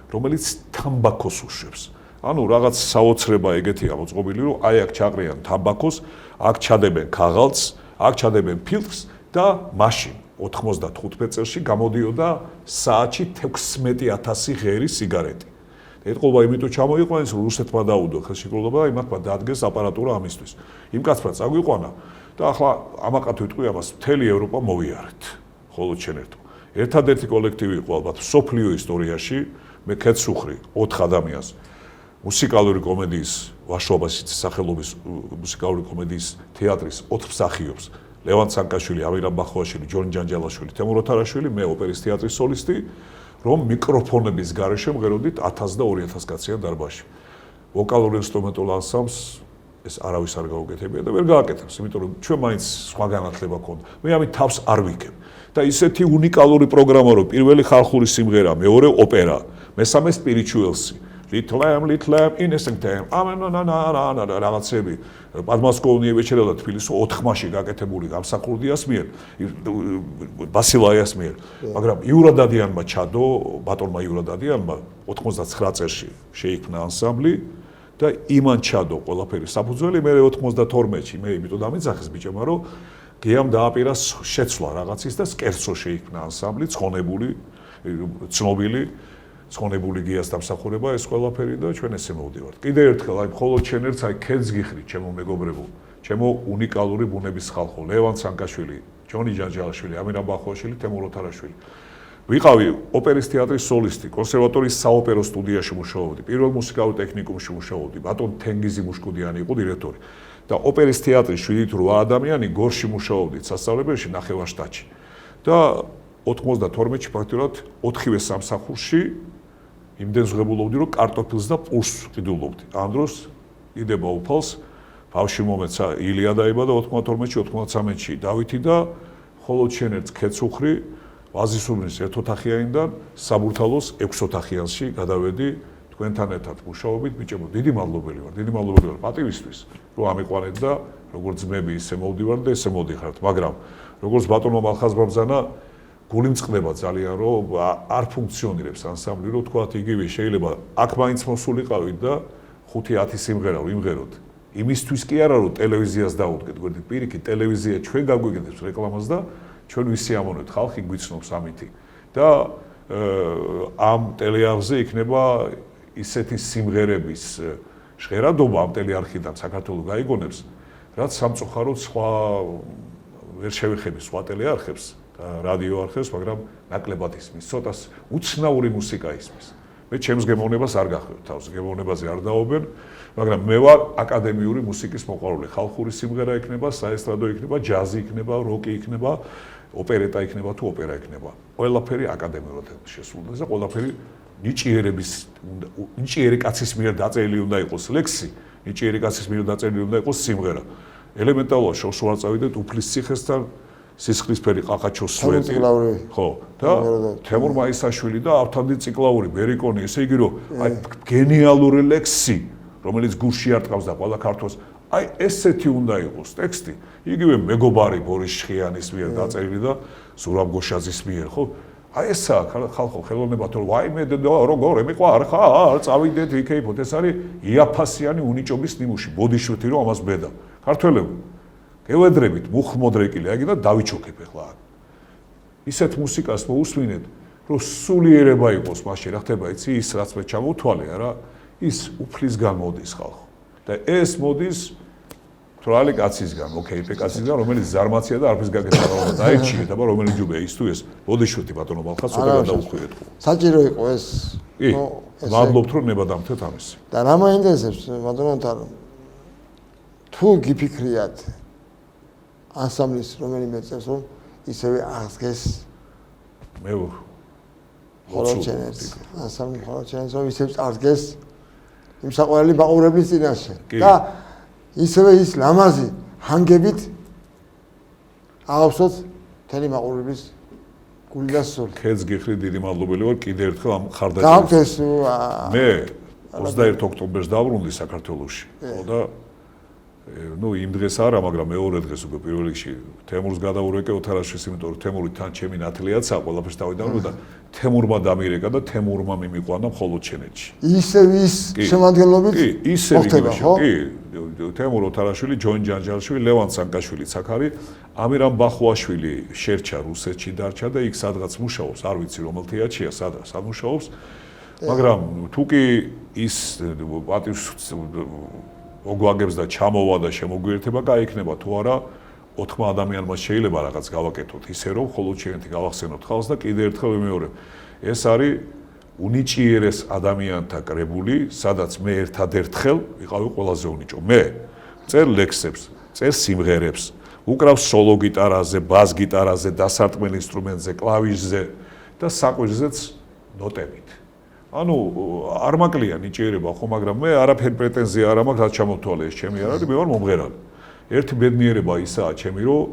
რომელიც თამბაქოს უშვებს. ანუ რაღაც საოცრება ეგეთია მოწყობილი, რომ აი აქ ჩაყრიან თამბაქოს, აქ ჩადებენ ქაღალდს, აქ ჩადებენ ფილტრს და მაშინ 95 წელში გამოდიოდა საათში 16000 ღერი სიგარეტი. ეთყობა იმიტომ ჩამოიყვანეს, რომ რუსეთმა დაუდო ხელშეკრულება და იმათმა დაადგეს აპარატურა ამისთვის. იმ კაცმა წაგვიყვანა და ახლა ამაყად ვიტყვი ამას, მთელი ევროპა მოვიარეთ. ხოლო ჩვენ ერთადერთი კოლექტივი იყო ალბათ სოფლიო ისტორიაში, მე კეცუხრი 4 ადამიანს მუსიკალური კომედიის ვაშოვაბასის სახელობის მუსიკალური კომედიის თეატრის 4 მსახიობს ლევან ცანკაშვილი, ამირან ბახოაშვილი, ჯონი ჯანჯალაშვილი, თემურ ოთარაშვილი, მე ოპერის თეატრის სოლისტი, რომ მიკროფონების გარეშე მღეროდით 1000 და 2000 კაციან დარბაზში. ვოკალურ ინსტრუმენტულ ანსამბლს ეს არავის არ გაუკეთებია და ვერ გააკეთებს, იმიტომ რომ ჩვენ მაინც სხვა განათლება გქონდა. მე ამით თავს არ ვიქებ. და ისეთი უნიკალური პროგრამა, რომ პირველი ხალხური სიმღერა, მეორე ოპერა, მესამე spirituals-ი, little lamb innocent lamb, რაღაცები, პადმასკოვნიე ვეჩერა და თბილისში 4-მაში გაკეთებული გამსახურდიას მიერ, ბასილაიას მიერ, მაგრამ იურადადიანმა ჩადო, ბატონმა იურადადიანმა 99 წელში შეიქმნა ანსამბლი და იმან ჩადო ყველაფერი საფუძველი, მე 92-ში, მე იმიტომ დამიძახეს ბიჭებმა, რომ გიამ დააპირა შეცვლა რაღაცის და სკერცო შეიქმნა ანსამბლი, ცხონებული გიას დამსახურება ეს ყველაფერი და ჩვენ ესე მოვდივართ. კიდე ერთხელ აი მხოლოდ ჩვენ ერთს აი ქედს გიხრი, ჩემო მეგობრებო, ჩემო უნიკალური ბუნების ხალხო, ლევან ცანკაშვილი, ჯონი ჯანჯალაშვილი, ამირან ბახოაშვილი, თემურ ოთარაშვილი. ვიყავი ოპერის თეატრის სოლისტი, კონსერვატორიის საოპერო სტუდიაში მუშაობდი, პირველ მუსიკალურ ტექნიკუმში მუშაობდი, ბატონ თენგიზი მუშკუდიანი იყო დირექტორი. და ოპერის თეატრის 7-8 ადამიანი გორში მუშაობდით სასწავლებელში ნახევარშტატში. და 92-ში ფაქტურად 4-ვე სამსახურში იმდენ ზღებულობდი, რომ კარტოფილს და პურს ყიდულობდი. ამ დროს იდება უფალს, ბავშვი მომეცა, ილია დაიბადა 92-ში, 93-ში დავითი და ხოლო ჩვენ ერთ კეცუხრი ვაზისუბნის ერთოთახიანიდან საბურთალოს 6 ოთახიანში გადავედი თქვენთან ერთად მუშაობით, ბიჭებო, დიდი მადლობელი ვარ პატივისთვის, რომ ამიყვანეთ და როგორც ძმები ისე მოვდივართ და ესე მოდიხართ, მაგრამ როგორც ბატონმა მალხაზმა ბრძანა, გული მწყდება ძალიან, რომ არ ფუნქციონირებს ანსამბლი, რომ თქვათ იგივე შეიძლება აქ მაინც მოსულიყავით და 5-10 სიმღერა ვიმღეროთ. იმისთვის კი არა, რომ ტელევიზიას დაუდგეთ, გვერდით პირიქით, ტელევიზია ჩვენ გაგვიგდებს რეკლამას და ჩვენ ვისიამოვნებთ, ხალხი გვიცნობს ამითი. და ამ ტელეარხზე იქნება ისეთი სიმღერების ჟღერადობა ამ ტელეარხიდან საქართველოს გაიგონებს, რაც სამწუხაროდ სხვა ვერ შევეხები სხვა ტელეარხებს, რადიო არხებს, მაგრამ ნაკლებად ისმის, ცოტას უცნაური მუსიკა ისმის. მე ჩემს გემოვნებას არ გახვევ თავს, გემოვნებაზე არ დაობენ, მაგრამ მე ვარ აკადემიური მუსიკის მოყვარული. ხალხური სიმღერა იქნება, საესტრადო იქნება, ჯაზი იქნება, როკი იქნება, ოპერეტა იქნება თუ ოპერა იქნება. ყველაფერი აკადემიურად შესრულდა და ყველაფერი ნიჭიერი კაცის მიერ დაწერილი უნდა იყოს ლექსი, ნიჭიერი კაცის მიერ დაწერილი უნდა იყოს სიმღერა. ელემენტარულად შორს ვარ წავიდეთ უფლის ციხესთან, სისხლისფერი ყაყაჩოს სვეტი. ხო, და თემურ მაისაშვილი და ავთანდი ციკლაური, ბერიკონი, ესე იგი რომ აი გენიალური ლექსი, რომელიც გულში არტყავს და ყველა ქართველს, აი ესეთი უნდა იყოს ტექსტი. იგივე მეგობარი ბორის შხიანის მიერ დაწერილი და ზურაბ გოშაძის მიერ, ხო? აი ესა ხალხო ხელოვნებათ რომ ვაიმე როგორ ემიყვარ ხარ წავიდეთ ვიქეიფოთ ეს არის იაფასიანი უნიჭობის ნიმუში ბოდიშვეთი რომ ამას ბედა ქართველები გევედრებით მუხმოდრეკილი აგი და დავიჩოქებ ახლა ისეთ მუსიკას მოусმინეთ რომ სულიერება იყოს მაშინ რა ხდება იცი ის რაც მე ჩამოვთვალე არა ის უფლისგან მოდის ხალხო და ეს მოდის თრალი კაცისგან, ოკეი, კაცისგან, რომელიც ზარმაცია და არაფერს გაკეთება, დაიჩიეთ, აბა რომელი ჯუბია ის თუ ეს. ბოდიშვეთი ბატონო ბალხას უკვე გადაუხვიეთ. საჭირო იყო ეს. კი. მადლობთ რომ ნება-დამთეთ ამის. და რა მაინტერესებს ბატონოთან თუ გიფიქრიათ ანსამბლის რომელიმე წევს რომ ისევე აღსგეს მე ხოლოჩენერს ანსამბლი ხოლოჩენერს რომ ისევე აღსგეს იმ საყვარელი ბაყურების წინაშე და ისევე ის ლამაზი ჰანგებით აღავსოთ თელი მაყურების გული და სული. ქედს გიხრი დიდი მადლობელი ვარ კიდე ერთხელ ამ ხარდაჭერას. გავხდეს მე 21 ოქტომბერს დავრუნდი საქართველოში. ხო და ну იმ დღეს არა, მაგრამ მეორე დღეს უკვე პირველ რიგში თემურს გადაურეკე ოთარაშვილს, იმიტომ რომ თემური თან ჩემი ნათლიაცაა, ყველაფერს დავიდანო და თემურმა დამირეკა და თემურმა მიმიყვანა მხოლოდ ჩენეთში. ისევ ის შემადგენლობით? კი, ისევ კი. თემურ ოთარაშვილი, ჯონ ჯანჯალშვილი, ლევან სანკაშვილი, ცაქარი, ამირან ბახუაშვილი შერჩა რუსეთში დარჩა და იქ სადღაც მუშაობს, არ ვიცი რომელ თეატრია, სადაც მუშაობს. მაგრამ თუ კი ის პატივს მოგვაგებს და ჩამოვა და შემოგვიერთება, გაიქნება თუ არა 4 ადამიანმა შეიძლება რაღაც გავაკეთოთ ისე რომ მხოლოდ ჩვენი გავახსენოთ ხალხს და კიდე ერთხელ ვიმეორებ. ეს არის უნიჭიერეს ადამიანთა კრებული, სადაც მე ერთადერთხელ ვიყავი ყველაზე უნიჭო. მე წერ ლექსებს, წერ სიმღერებს, უკრავ სოლო გიტარაზე, ბას გიტარაზე, დასარტყმელ ინსტრუმენტზე, კლავიშზე და საყვირზეც ნოტებით. ანუ არ მაკლია ნიჭიერება ხო, მაგრამ მე არაფერ პრეტენზია არ მაქვს, რაც ჩამოვთვალე ეს ჩემი არ არის, მე ვარ მომღერალი. ერთი ბედნიერება ისაა ჩემი, რომ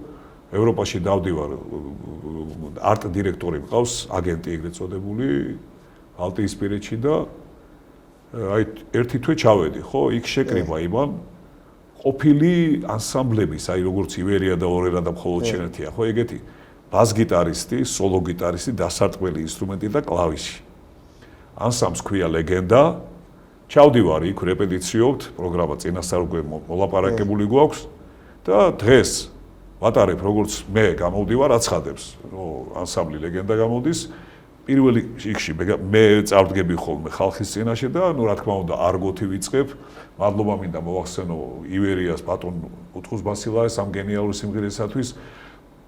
ევროპაში დავდივარ, არტ დირექტორი მყავს, აგენტი ეგრეთ წოდებული, ალტიისპირეთში და აი ერთი თვე ჩავედი, ხო, იქ შეკრიბა იმან ყოფილი ანსამბლების, აი როგორც ივერია და ორერა და მხოლოდ შენეთია, ხო, ეგეთი ბას გიტარისტი, სოლო გიტარისტი, დასარტყმელი ინსტრუმენტი და კლავიში. ანსამბლს ქვია ლეგენდა. ჩავდივარ იქ რეპეტიციობთ, პროგრამა წინასწარ უკვე მოლაპარაკებული გვაქვს და დღეს ვატარებ როგორც მე გამოვდივარ აცხადებს, რომ ანსამბლი ლეგენდა გამოდის. პირველი რიგში მე წავდგები ხოლმე ხალხის წინაშე და ნუ რა თქმა უნდა არგოთი ვიწყებ. მადლობა მინდა მოვახსენო ივერიას ბატონ უთხუს ბასილაეს ამ გენიალური სიმღერისათვის.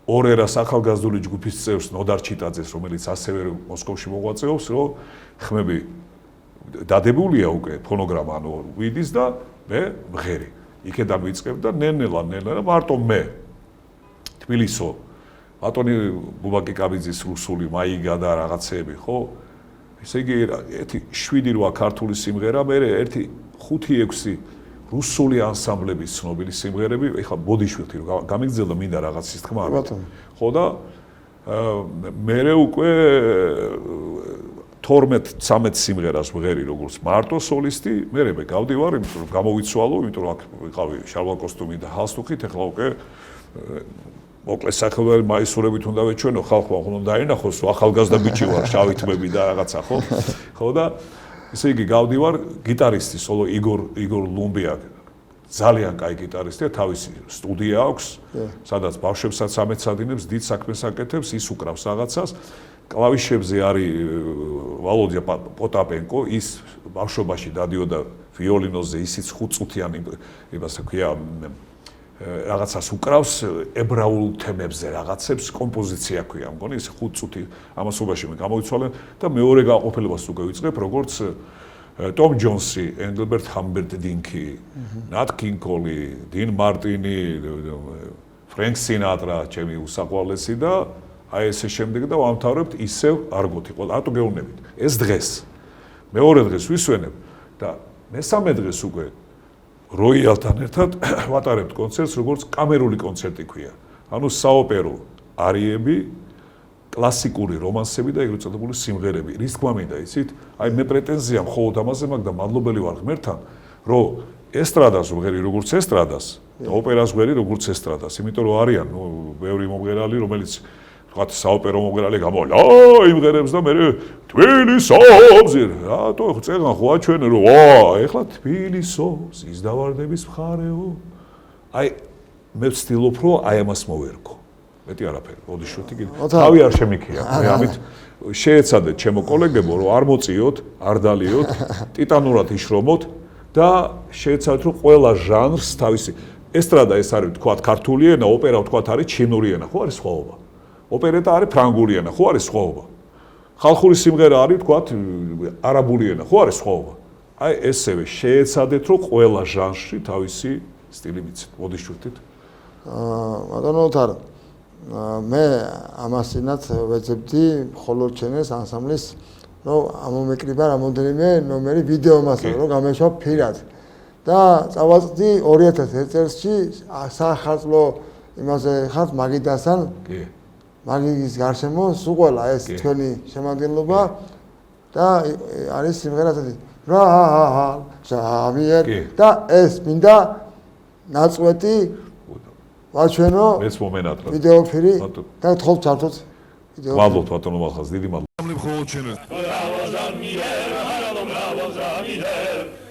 ორერას ახალგაზრდული ჯგუფის წევრს ნოდარ ჩიტაძეს, რომელიც ასევე მოსკოვში მოღვაწეობს, რომ ხმები დადებულია უკვე ფონოგრამა ანუ ვიდის და მე მღერი. იქედან ვიწყებ და ნელ-ნელა მარტო მე თბილისო ბატონი ბუბაკი კაბიძის რუსული მაიგა და რაღაცეები, ხო? ესე იგი ერთი 7-8 ქართული სიმღერა, მე ერთი 5-6 რუსული ანსამბლების ცნობილი სიმღერები, ეხლა ბოდიშვილი რომ გამიგზელდა მინდა რაღაცის თქმა. ხო და მე უკვე 12-13 სიმღერას ვღერი როგორც მარტო სოლისტი, მე გავდივარ, იმიტომ რომ გამოვიცვალო, იმიტომ რომ აქ ვიყავი შარვალ კოსტუმი და ჰალსტუხით, ეხლა უკვე მოკლე სახელმწიფო მაისურებით უნდა ვეჩვენო ხალხმა, ხომ დაინახოს, ახალგაზრდა ბიჭი ვარ, შავი თმები და რაღაცა, ხო? ხო და ესე იგი გავდივარ გიტარისტი სოლო იგორ ლუმბია ძალიან კაი გიტარისტია, თავისი სტუდია აქვს, სადაც ბავშვებსაც ამეცადინებს, დიდ საქმეს აკეთებს, ის უკრავს რაღაცას. კლავიშებზე არის ვალოდია პოტაპენკო, ის ბავშვობაში დადიოდა ვიოლინოზე, ისიც 5 წუთიანი იმასა ქვია რაღაცას უკრავს ებრაულ თემებზე, რაღაცებს კომპოზიცია ქვია, მგონი ის 5 წუთი ამასობაში მე გამოვიცვალე და მეორე გააყოფილებას უკვე ვიწყებ, როგორც ტომ ჯონსი, ენგელბერტ ჰამბერტ დინკი, ნატ კინგ კოლი, 딘 მარტინი, ფრენკ სინატრა, ჩემი უსაყვარლესი და აი ესე შემდეგ და ვამთავრებთ ისევ არგოთი, ყველა ატო გეუბნებით. ეს დღეს მეორე დღეს ვისვენებ და მესამე დღეს უკვე როიალთან ერთად ვატარებთ კონცერტს, როგორც კამერული კონცერტი ქვია. ანუ საოპერო არიები, კლასიკური რომანსები და ეგრეთ წოდებული სიმღერები. რის თქმა მინდა, იცით? აი მე პრეტენზია მხოლოდ ამაზე მაქვს და მადლობელი ვარ ღმერთთან, რომ ესტრადას ვღერი როგორც ესტრადას და ოპერას ვღერი როგორც ესტრადას. იმიტომ რომ არიან, ბევრი მომღერალი, რომელიც თქვათ საოპერო მომღერალი გამოვალ იმღერებს და მე თბილისობს რატო წეგან ხო აჩვენე რომ ეხლა თბილისობს ის დავარდების მხარეო აი მე ვცდილობ რომ აი ამას მოვერგო მეტი არაფერი ბოდიშოთი თავი არ შემიქია მე ამით შეეცადეთ ჩემო კოლეგებო რომ არ მოწიოთ არ დალიოთ ტიტანურად იშრომოთ და შეეცადეთ რომ ყველა ჟანრს თავისი ესტრადა ეს არის თქვათ ქართული ენა ოპერა თქვათ არის ჩინური ენა ხო არის სხვაობა ოპერეტა არის ფრანგული ენა ხო არის სხვაობა ხალხური სიმღერა არის თქვათ არაბული ენა ხო არის სხვაობა აი ესევე შეეცადეთ რომ ყველა ჟანრში თავისი სტილი მიცეთ ბოდიშოთით ბატონო თარ მე ამასინაც ვეძებდი მხოლოდ ჩენეს ანსამბლის რომ ამომეკრიბა რამოდენიმე ნომერი ვიდეო მასალა რომ გამეშვა ფირად და წავაწყდი 2001 წელსში საახალწლო იმაზე ხართ მაგიდასთან მაგის გარშემო სულ ყველა ეს თქვენი შემადგენლობა და არის სიმღერა ასეთი რა ჟამიერ და ეს მინდა ნაწყვეტი ვაჩვენო მეც მომენატრა ვიდეო ფირი და თხოვთ ჩართოთ ვიდეო მადლობთ ბატონო მალხაზ დიდი მადლობა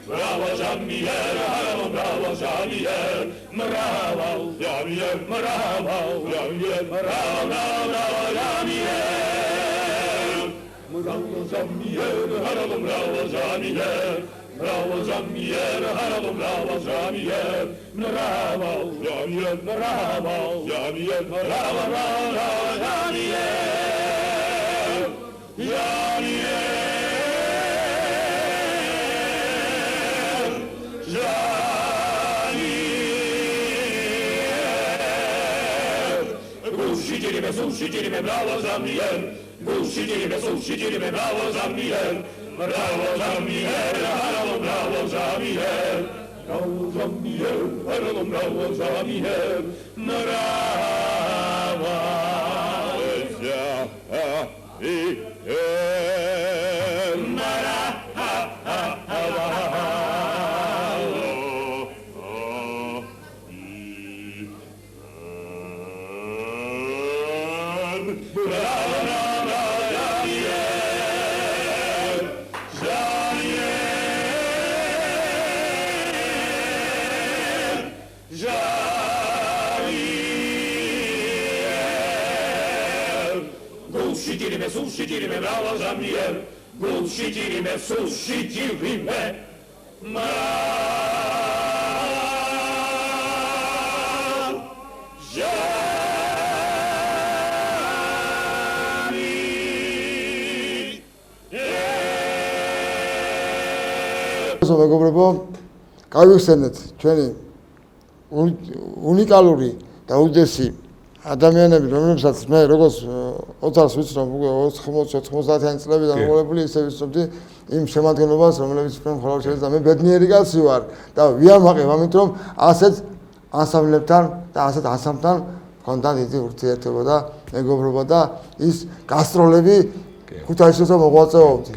Bravo Zamier, Haralom Bravo Zamier, Bravo Zamier, Bravo Zamier, Bravo Zamier, Слушайте, браво Zamier, слушайте, браво Zamier. Bravo Zamier, Haralom Bravo Zamier, Bravo Zamier, Haralom Bravo Zamier, Bravo Слушайте, браво Zamier, слушайте, მეგობრებო, გავიხსენეთ ჩვენი უნიკალური და უდესი ადამიანები, რომლებსაც მე როგორც ოთარს ვიცნობ უკვე 90-90-იანი წლებიდან მოყოლებული ისე ვიცნობდი იმ შემადგენლობას, რომლებიც ჩვენ ხოლმე შეიძლება მე ბედნიერი კაცი ვარ და ვიამაყებ ამით რომ ასეთ ანსამბლებთან და ასეთ ანსამბლთან მქონდა დიდი ურთიერთობა და მეგობრობა და ის გასტროლები ქუთაისშიც მოღვაწეობდი.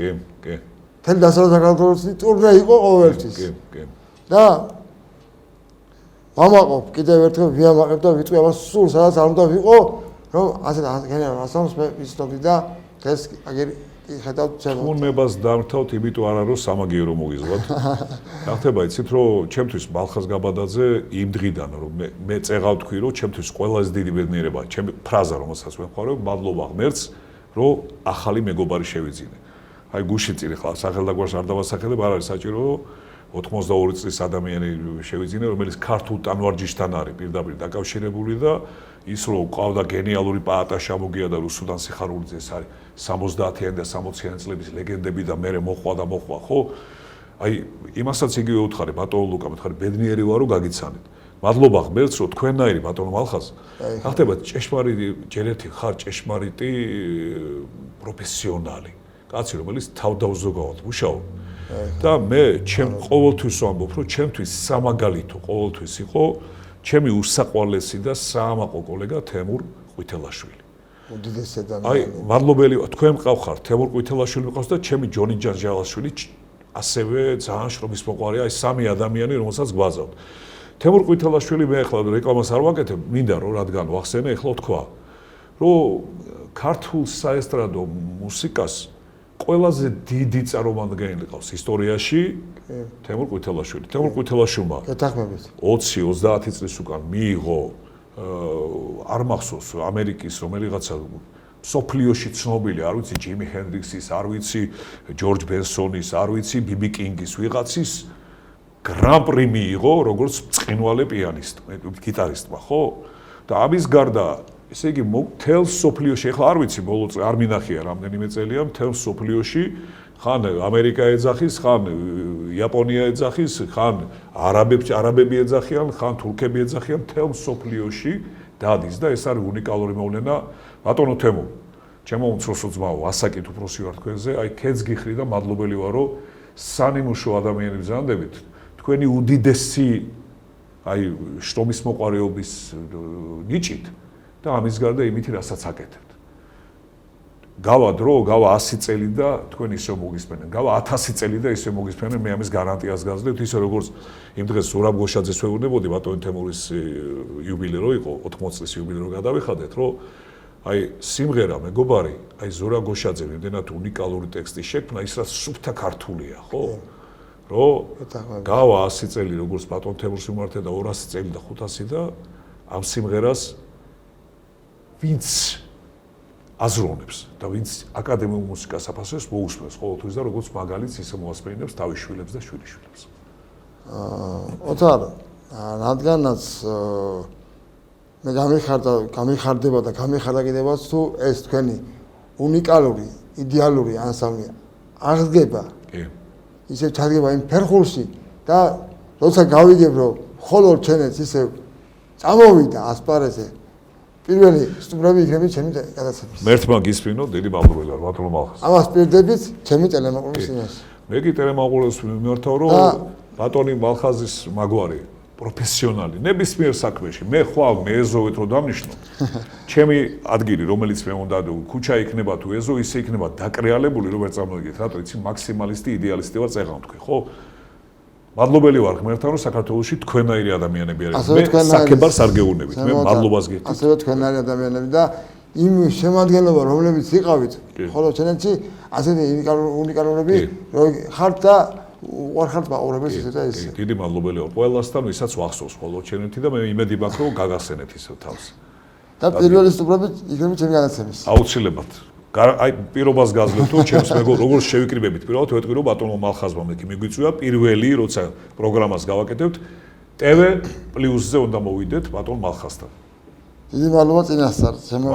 კი. თელ დასავლეთ საქართველოს ტურნე იყო ყოველთვის. კი. და ვამაყობ კიდევ ერთხელ ვიამაყებ და ვიტყვი ამას სულ სადაც არ უნდა ვიყო რომ ასეთ გენერალ ასამს მე ვიცნობდი და ეს აგერ ხედავთ ჩემო უნებას დამთავრთ იმიტომ არა რომ სამაგიერო მოგიზღოთ. გახდება იცით რომ ჩემთვის მალხაზ გაბადაძე იმ დღიდან რომ მე წეღავ თქვი რომ ჩემთვის ყველაზე დიდი ბედნიერება ჩემი ფრაზა რომელსაც ვეხმარებ მადლობა ღმერთს რომ ახალი მეგობარი შევიძინე. აი გუშინ წინ ხლა სახელდაგვარს არ დავასახელებ არ არის საჭირო 82 წლის ადამიანი შევიძინე რომელიც ქართულ ტანვარჯიშთან არის პირდაპირ დაკავშირებული და ის რომ ყავდა გენიალური პაატა შამოგია და რუსუდან სიხარულიძე ეს არის 70-იანი და 60-იანი წლების ლეგენდები და მე მოხვა ხო აი იმასაც იგივე უთხარი ბატონო ლუკა მითხარი ბედნიერი ვარ რომ გაგიცანეთ მადლობა ღმერთს რომ თქვენნაირი ბატონო მალხაზ გახდება ჭეშმარიტი ჯერეთი ხარ ჭეშმარიტი პროფესიონალი კაცი რომელიც თავდაუზოგავად მუშაობ და მე ჩემ ყოველთვის ვამბობ რომ ჩემთვის სამაგალითო ყოველთვის იყო ჩემი უსაყვარლესი და საამაყო კოლეგა თემურ ყვითელაშვილი. უდიდესი ადამიანი. აი მადლობელი თქვენ მყავხართ თემურ ყვითელაშვილი მყავს და ჩემი ჯონი ჯანჯალაშვილი ასევე ძალიან შრომის მოყვარია აი სამი ადამიანი რომელსაც გვაზავთ. თემურ ყვითელაშვილი მე ახლა რეკლამას არ ვაკეთებ მინდა რომ რადგან ვახსენე ახლა თქვა რომ ქართულ საესტრადო მუსიკას ყველაზე დიდი წარმომადგენელი ყავს ისტორიაში თემურ ყვითელაშვილი. თემურ ყვითელაშვილმა გეთანხმებით. 20-30 წლის უკან მიიღო არ მახსოვს ამერიკის რომელიღაცა სოფლიოში ცნობილი, არ ვიცი ჯიმი ჰენდრიქსის, არ ვიცი ჯორჯ ბენსონის, არ ვიცი ბიბი კინგის ვიღაცის გრან-პრი მიიღო როგორც წყინვალე პიანისტმა, გიტარისტმა, ხო? და ამის გარდა ესე იგი მთელ სოფლიოში, ეხლა არ ვიცი ბოლო წელი არ მინახია რამდენიმე წელია მთელ სოფლიოში ხან ამერიკა ეძახის, ხან იაპონია ეძახის, ხან არაბები ეძახიან, ხან თურქები ეძახიან მთელ სოფლიოში დადის და ეს არის უნიკალური მოვლენა. ბატონო თემო, ჩემო უმცროსო ძმაო, ასაკით უფროსი ვარ თქვენზე, აი ქეც გიხრი და მადლობელი ვარ, რომ სანიმუშო ადამიანები ბრძანდებით, თქვენი უდიდესი აი შტომის მოყარეობის ნიჭით და ამის გარდა იმით რასაც აკეთებთ. გავა დრო, გავა 100 წელი და თქვენ ისე მოგისმენენ. გავა 1000 წელი და ისე მოგისმენენ, მე ამის გარანტიას გაზრდით, ისე როგორც იმ დღეს ზურაბ გოშაძეს ვეუბნებოდი, ბატონი თემურის იუბილე რო იყო, 80 წლის იუბილე რო გადავიხადეთ, რომ აი სიმღერა მეგობარი, აი ზურაბ გოშაძე იმდენად უნიკალური ტექსტი შექმნა, ის რაც სუფთა ქართულია, ხო? რომ გავა 100 წელი როგორც ბატონ თემურს მიმართე და 200 წელი და 500 და ამ სიმღერას ვინც აზროვნებს და ვინც აკადემიურ მუსიკას აფასებს მოусმენს ყოველთვის და როგორც მაგალითს ისე მოასმენებს თავის შვილებს და შვილიშვილებს. ოთარ, რადგანაც მე გამიხარდება და გამიხარდა კიდევაც თუ ეს თქვენი უნიკალური, იდეალური ანსამბლი აღდგება. კი. ისე ჩადგება იმ ფერხულში და როცა გავიგებ რომ ხოლო ჩენეც ისე წამოვიდა ასპარეზზე პირველი სტუმრები იქნება ჩემი გადაცემის. მერთმა გისმენო, დიდი მადლობა ბატონო მალხაზ. ამას პირდებით ჩემი ტელემაყურების წინაშე. მე კი ტელემაყურებს მიმართავ რომ ბატონი მალხაზის მაგვარი პროფესიონალი ნებისმიერ საქმეში მე ხვალ მეეზოვეთ რომ დამნიშნო ჩემი ადგილი რომელიც მე უნდა ქუჩა იქნება თუ ეზო ისე იქნება დაკრეალებული რომ ვერ წამოიგეთ რატო იცი მაქსიმალისტი იდეალისტი ვარ წეღან თქვი ხო მადლობელი ვარ ღმერთთან რომ საქართველოში თქვენაირი ადამიანები არიან მე საკებარს არ გეუბნებით მე მადლობას გიხდით ასევე თქვენაირი ადამიანები და იმ შემადგენლობა რომლებიც იყავით ხოლო ჩენეთში ასეთი უნიკალურები რომ ხართ და უარხართ მაყურებელს ისე და ისე. დიდი მადლობელი ვარ ყველასთან, ვისაც ვახსოვს ხოლო ჩემთი და მე იმედი მაქვს რომ გაგახსენეთ ისე თავს. და პირველი სტუმრები იქნება ჩემი განაცემის. აუცილებლად. აი პირობას გაძლევთ თუ ჩემს მეგობარ როგორც შევიკრიბებით პირველად ვეტყვი რომ ბატონო მალხაზმა მე მიგვიწვია პირველი როცა პროგრამას გავაკეთებთ TV+-ზე უნდა მოვიდეთ ბატონ მალხაზთან. დიდი მადლობა წინასწარ ჩემო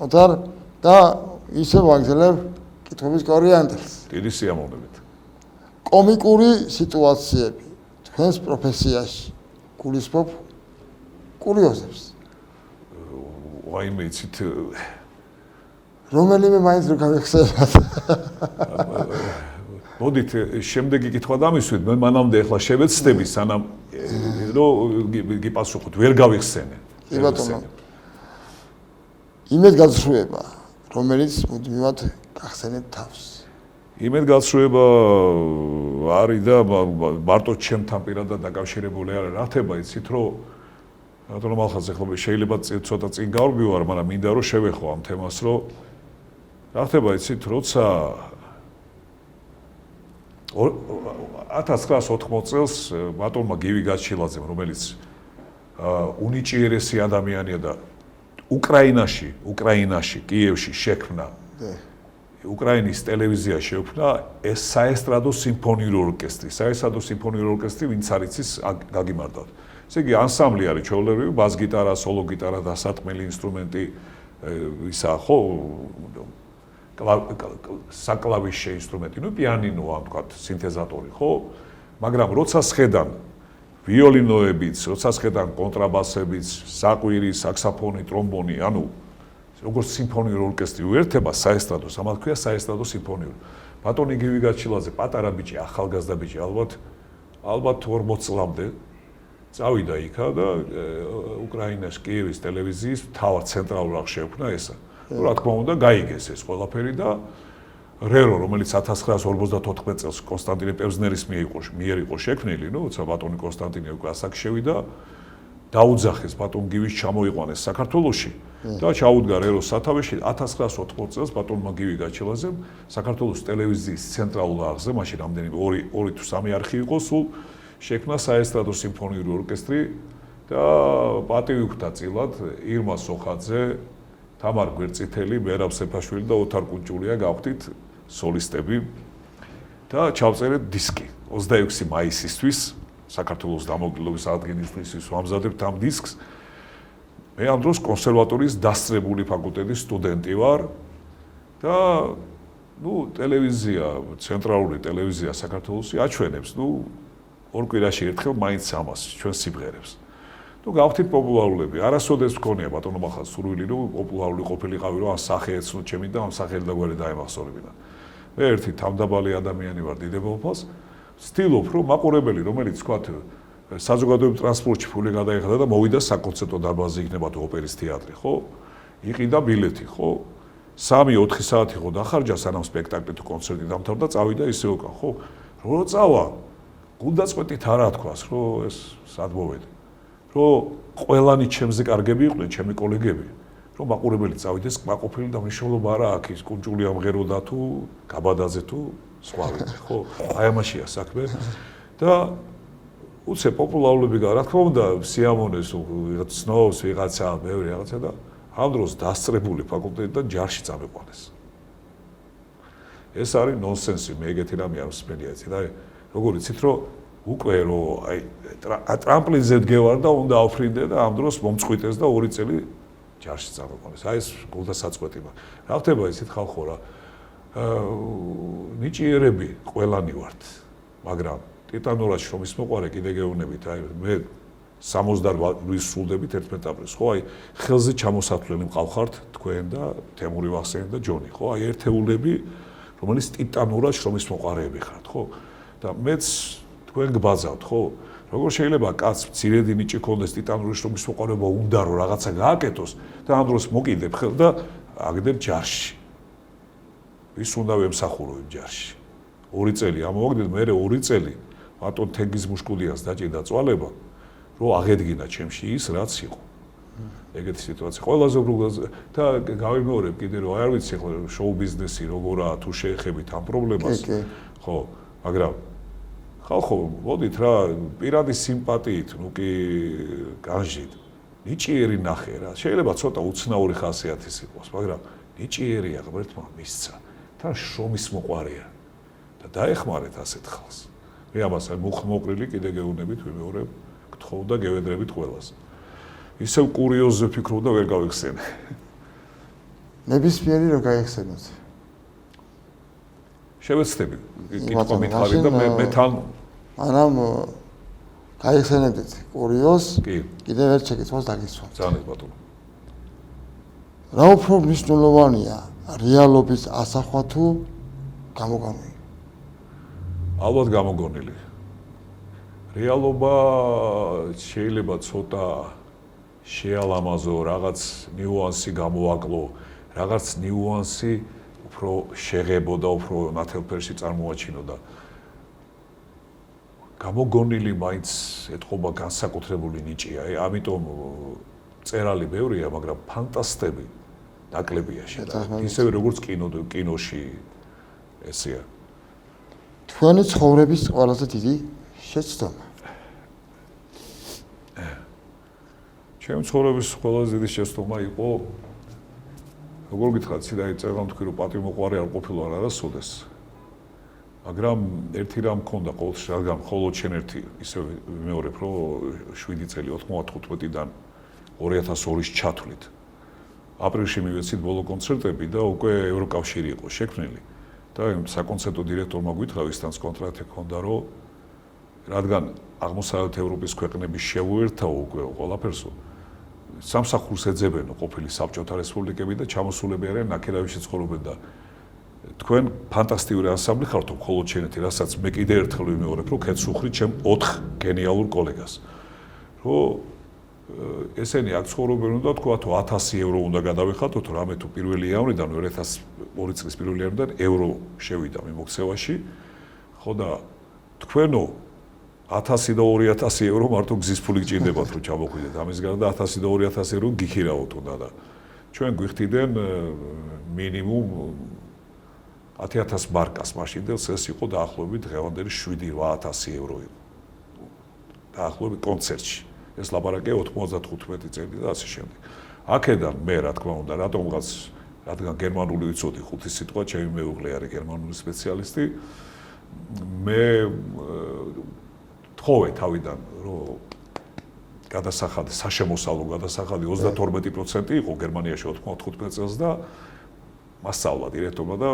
ოთარ და ისე ვაგზელებ კითხვის კორიანტელს. დიდი სიამოვნებით. კომიკური სიტუაციები თქვენს პროფესიაში გულისხმობ კურიოზებს. ვაიმე იცით რომელიმე მაინც რო გავიხსენებათ. მოდით შემდეგი კითხვა დამისვით მე მანამდე ახლა შევეცდები სანამ რომ გიპასუხოთ ვერ გავიხსენე. კი ბატონო. იმედ გასრულება რომელიც მუდმივად გახსენეთ თავს. იმედგაცრუება არის და მარტო ჩემთან პირადად დაკავშირებული არის რათება იცით რომ ბატონო მალხაზ ახლა შეიძლება ცოტა წინ გავბივარ მაგრამ მინდა რომ შევეხო ამ თემას რომ რათება იცით როცა 1980 წელს ბატონმა გივი გაჩილაძემ რომელიც უნიჭიერესი ადამიანია და უკრაინაში კიევში შექმნა უკრაინის ტელევიზია შექმნა ეს საესტრადო სიმფონიური ორკესტრი. საესტრადო სიმფონიური ორკესტრი ვინც არის ის გაგიმართავთ. ესე იგი ანსამბლი არის ჩვეულებრივი ბას გიტარა, სოლო გიტარა და სატყმელი ინსტრუმენტი ისა ხო საკლავიშე ინსტრუმენტი, ნუ პიანინო ამ თქვა სინთეზატორი, ხო? მაგრამ როცა სხედან ვიოლინოებიც, როცა სხედან კონტრაბასებიც, საყვირი, საქსაფონი, ტრომბონი, ანუ როგორც სიმფონიური ორკესტრი უერთება საესტრადოს, ამათ ქვია საესტრადო სიმფონიური. ბატონი გივი გაჩილაძე, პატარა ბიჭი, ახალგაზრდა ბიჭი, ალბათ 40 წლამდე წავიდა იქა და უკრაინას კიევის ტელევიზიის თავად ცენტრალურად შექმნა ესა. რა თქმა უნდა, გაიგეს ეს ყველაფერი და რერო, რომელიც 1954 წელს კონსტანტინე პევზნერის მიერ იყო შექმნილი, ნუ, როცა ბატონი კონსტანტინე უკვე ასაკში შევიდა, დაუძახეს ბატონ გივის ჩამოიყვანეს საქართველოში და ჩაუდგა რეროს სათავეში 1980 წელს ბატონმა გივი გაჩელაძემ საქართველოს ტელევიზიის ცენტრალურ არხზე, მაშინ რამდენი 2 თუ 3 არხი იყო სულ, შექმნა საესტრადო სიმფონიური ორკესტრი და პატივი ხვდა წილად ირმა სოხაძე, თამარ გვერდწითელი, მერაბ სეფაშვილი და ოთარ კუნჭულია გავხდით სოლისტები და ჩავწერეთ დისკი 26 მაისისთვის საქართველოს დამოუკიდებლობის აღდგენისთვის ვამზადებთ ამ დისკს. მე ამ დროს კონსერვატორიის დასწრებული ფაკულტეტის სტუდენტი ვარ და ტელევიზია, ცენტრალური ტელევიზია საქართველოსი აჩვენებს, ორ კვირაში ერთხელ მაინც ამას ჩვენ სიმღერებს. გავხდით პოპულარულები. არასოდეს მქონია ბატონო მახას სურვილი, რომ პოპულარული ყოფილიყავი, რომ ამ სახე ეცნო ჩემი და ამ სახელი და გვარი დაემახსოვრებინა. მე ერთი თავდაბალი ადამიანი ვარ დიდებულფას, ვცდილობ, რომ მაყურებელი, რომელიც თქვათ საზოგადოებრივ ტრანსპორტში ფული გადაეხადა და მოვიდა საკონცერტო დარბაზი იქნება თუ ოპერის თეატრი, ხო? იყიდა ბილეთი, ხო? 3-4 საათი ხო დახარჯა სანამ სპექტაკლი თუ კონცერტი დამთავრდა, წავიდა ისე უკან, ხო? რო წავა, გულდაწყვეტით არა თქვას, რომ ეს სად მოვედი. რომ ყველანი ჩემზე კარგები იყვნენ, ჩემი კოლეგები, რომ მაყურებელი წავიდეს კმაყოფილი და მნიშვნელობა არა აქვს ის კუნჭული ამღეროდა თუ გაბადაზე თუ სხვა ვიცი, ხო? აი ამაშია საქმე და უცებ პოპულარულები რა თქმა უნდა სიამონეს ცნობს ვიღაცა, ბევრი რაღაცა და ამ დროს დასწრებული ფაკულტეტიდან ჯარში წამეყვანეს. ეს არის ნონსენსი, მე ეგეთი რამე არ მსმენია, იცი და როგორ იცით რომ უკვე რომ აი ტრამპლინზე დგევარ და უნდა ავფრინდე და ამ დროს მომწყვიტეს და 2 წელი ჯარში წამოყვანეს. აი ეს გულდასაწყვეტია. რა ხდება ისეთ ხალხო რა ნიჭიერები ყველანი ვართ, მაგრამ ტიტანურას შრომის მოყარე კიდე გეუბნებით, აი მე 68 ვისრულდებით 11 აპრილს, ხო, აი ხელზე ჩამოსათვლელი მყავხართ თქვენ და თემური ვახსენი და ჯონი, ხო, აი ერთეულები, რომელიც ტიტანურას შრომის მოყარეები ხართ, ხო? და მეც თქვენ გბაძავთ, ხო? როგორ შეიძლება კაც მცირედი ნიჭი ქონდეს ტიტანური შრომის მოყარეობა უნდა რომ რაღაცა გააკეთოს და ამ დროს მოკიდებ ხელ და აგდებ ჯარში. ვის უნდა ვემსახურო იმ ჯარში? 2 წელი ამოვაგდეთ, მე 2 წელი ბატონ თენგიზ მუშკულიანს დაჭირდა წვალება, რომ აღედგინა ჩემში ის რაც იყო. ეგეთი სიტუაცია. ყველაზე უბრალოდ და გავიმეორებ კიდე რომ არ ვიცი ხო შოუ ბიზნესი როგორაა თუ შეეხებით ამ პრობლემას. ხო, მაგრამ ხალხო, მოდით რა, პირადი სიმპათიით, ნუ კი განჟით. ნიჭიერი ნახე რა. შეიძლება ცოტა უცნაური ხასიათის იყოს, მაგრამ ნიჭიერია ღმერთმა მისცა. თან შრომის მოყარია. და დაეხმარეთ ასეთ ხალხს. მე ამას მოყრილი კიდე გეუბნებით, ვიმეორებ, გთხოვ და გევედრებით ყველას. ისევ კურიოზზე ვფიქრობ და ვერ გავიხსენე. ნებისმიერი რომ გაიხსენოთ. შევეცდები, კითხვა მითხარი და მე თან მაგრამ გაიხსენებდით კურიოზს, კი, კიდევ ერთ შეკითხვას დაგისვამთ. ძალიან ბატონო. რა უფრო მნიშვნელოვანია, რეალობის ასახვა თუ გამოგონილი? ალბათ გამოგონილი. რეალობა შეიძლება ცოტა შეალამაზო, რაღაც ნიუანსი გამოაკლო, რაღაც ნიუანსი უფრო შეღებო და უფრო ნათელფერში წარმოაჩინო და გამოგონილი მაინც ეთყობა განსაკუთრებული ნიჭია. ამიტომ წერალი ბევრია, მაგრამ ფანტასტები ნაკლებია შედარებით. ისევე როგორც კინოში ესეა. თქვენი ცხოვრების ყველაზე დიდი შეცდომა. ჩემი ცხოვრების ყველაზე დიდი შეცდომა იყო როგორ გითხრათ, სიდაი წერდა თქვი რომ პატივმოყვარე არ ყოფილვარ არასოდეს. მაგრამ ერთი რამ მქონდა ყოველთვის, რადგან მხოლოდ შენ ერთი ისე ვიმეორებ, რომ 7 წელი 95-დან 2002-ის ჩათვლით. აპრილში მივეცით ბოლო კონცერტები და უკვე ევროკავშირი იყო შექმნილი. და საკონცერტო დირექტორმა გითხრა, ვისთანაც კონტრაქტი ჰქონდა, რომ რადგან აღმოსავლეთ ევროპის ქვეყნების შეუერთაო უკვე ყველაფერსო, სამსახურს ეძებენო ყოფილი საბჭოთა რესპუბლიკები და ჩამოსულები არიან ნაქერავში ცხოვრობენ და თქვენ ფანტასტიკური ანსამბლი ხართ, მხოლოდ შენეთი, რასაც მე კიდე ერთხელ ვიმეორებ, რომ ქეცუხრით ჩემ 4 გენიალურ კოლეგას. რომ ესენი აქ ცხოვრობენ უნდა თქვა თუ 1000 ევრო უნდა გადავეხატო თუ რამე თუ პირველი ივნისიდან 2002 წლის პირველი ივნისიდან ევრო შევიდა მიმოქცევაში. ხო და თქვენო 1000 და 2000 ევრო მარტო გზის ფული გჭირდებათ რომ ჩამოხვიდეთ. ამის გარდა 1000 და 2000 ევრო გიხირავოთ უნდა და ჩვენ გვიხდიდან მინიმუმ 10000 მარკას მაშინ და ეს იყო დაახლოებით დღევანდელი 7-8000 ევრო იყო. დაახლოებით კონცერტში. ეს ლაპარაკია 95 წელი და ასე შემდეგ. აქედან მე რა თქმა უნდა რატომღაც რადგან გერმანული ვიცოდი 5 სიტყვა, ჩემი მეუღლე არის გერმანული სპეციალისტი. მე თხოვე თავიდან რომ გადასახადი, საშემოსავლო გადასახადი 32% იყო გერმანიაში 95 წელს და მასწავლა დირექტორმა და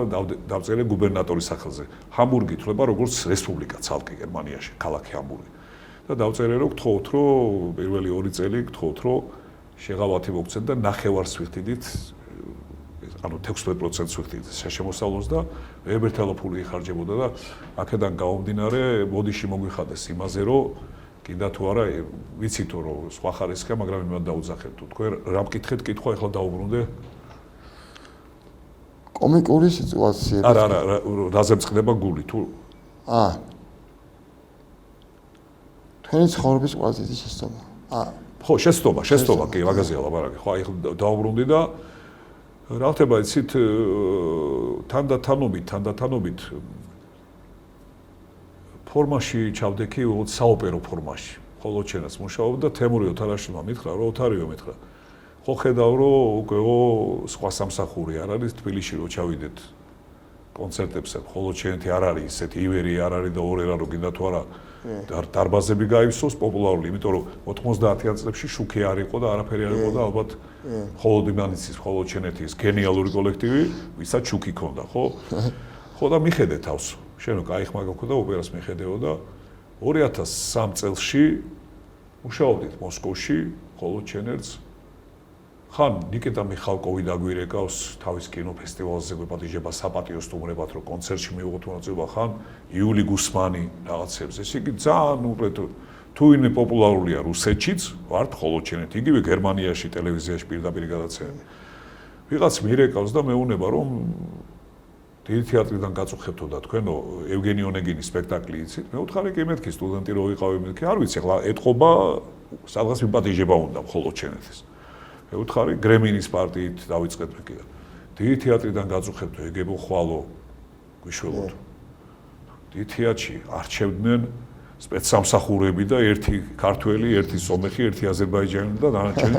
დავწერე გუბერნატორის სახელზე. ჰამბურგი ითვლება როგორც რესპუბლიკა ცალკე გერმანიაში, ქალაქი ჰამბურგი. და დავწერე რომ გთხოვთ რომ პირველი 2 წელი გთხოვთ რომ შეღავათი მოგცეთ და ნახევარს ვიხდით ანუ 16% ვიხდით საშემოსავლოს და ერთერთალა ფული იხარჯებოდა და აქედან გამომდინარე მოდიში მოგვიხადეს იმაზე რომ კიდე თუ არა ვიცითო რომ სხვა ხარისხია მაგრამ იმან დაუძახებთ თქვენ რა მკითხეთ კითხვა ახლა დაუბრუნდე კომიკური სიტუაცია არა რაზე მწყდება გული თუ თქვენი ცხოვრების ყველაზე დიდი შეცდომა ხო შეცდომა კი მაგაზია ლაპარაკი ხო აი დაუბრუნდი და რა ხდება იცით თანდათანობით ფორმაში ჩავდექი საოპერო ფორმაში ხოლო ჩვენაც მუშაობდა თემური ოთარაშვილმა მითხრა რომ ოთარიო მითხრა ხო ხედავ რომ უკვე სხვა სამსახური არ არის თბილისში რო ჩავიდეთ კონცერტებზე ხოლო ჩვენთი არ არის ისეთი ივერი არ არის და ორერა რო გინდა თუ არა დარბაზები გაივსოს პოპულარული იმიტომ რომ 90-იან წლებში შუქი არ იყო და არაფერი არ იყო და ალბათ მხოლოდ იმანიცის მხოლოდ ჩვენეთის გენიალური კოლექტივი ვისაც შუქი ქონდა ხო და მიხედე თავს შენ კაი ხმა გქონდა ოპერას მიხედეო და 2003 წელში მუშაობდით მოსკოვში ხოლო ჩვენერც ხან ნიკიტა მიხალკოვი დაგვირეკავს თავის კინოფესტივალზე გვეპატიჟება საპატიო სტუმრებად რომ კონცერტში მივიღოთ მონაწილეობა ხან იული გუსმანი რაღაცებს ეს იგი ძალიან უყურეთ თუ ვინმე პოპულარულია რუსეთშიც ვართ ხოლო ჩვენეთ იგივე გერმანიაში ტელევიზიაში პირდაპირ გადაცემები ვიღაც მირეკავს და მეუნება რომ დიდი თეატრიდან გაწუხებთო და თქვენო ევგენი ონეგინის სპექტაკლი იცით მე უთხარი კი მეთქი სტუდენტი რო ვიყავი მეთქი არ ვიცი ახლა ეთყობა სადღაც მიპატიჟება უნდა ხოლო ჩვენეთის მე უთხარი გრემინის პარტიით დავიწყეთ მე კიდე. დიდი თეატრიდან გაწუხებთო ეგებო ხვალო გვიშველოთ. დიდი თეატრში არჩევდნენ სპეცსამსახურები და ერთი ქართველი, ერთი სომეხი, ერთი აზერბაიჯანელი და დანარჩენი.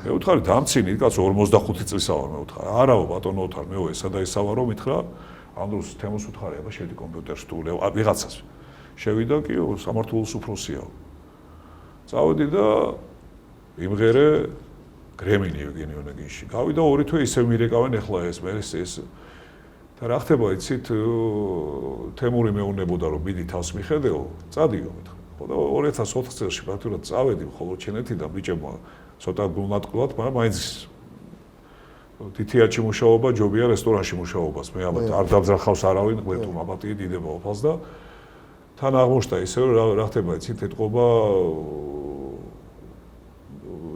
მე უთხარი დამცინით კაცო 45 წლისა ვარ მე უთხარი. არაო ბატონო ოთარ მეო ესა და ესა ვარო მითხრა ანდროს თემოს უთხარი აბა შედი კომპიუტერში თუ ვიღაცას. შევიდა კი სამართლოს უფროსია. წავედი და იმღერე გრემინი ევგენი ონეგინში. გავიდა 2 თვე ისევ მირეკავენ ახლა ეს მე ეს და რა ხდება იცით თემური მეუნებოდა რომ მიდი თავს მიხედეო წადიო მეთქე. ხო და 2004 წელში პრაქტიკულად წავედი ხოლო ჩენეთიდან ბიჭებმა ცოტა გულნატყლად მაგრამ მაინც თითიაჩი მუშაობა ჯობია რესტორანში მუშაობას მე ალბათ არ დავძახავს არავინ ყვეთუ მაპატიე დიდება ოფალს და თან აღმოჩნდა ისე რა ხდება იცით ეთყობა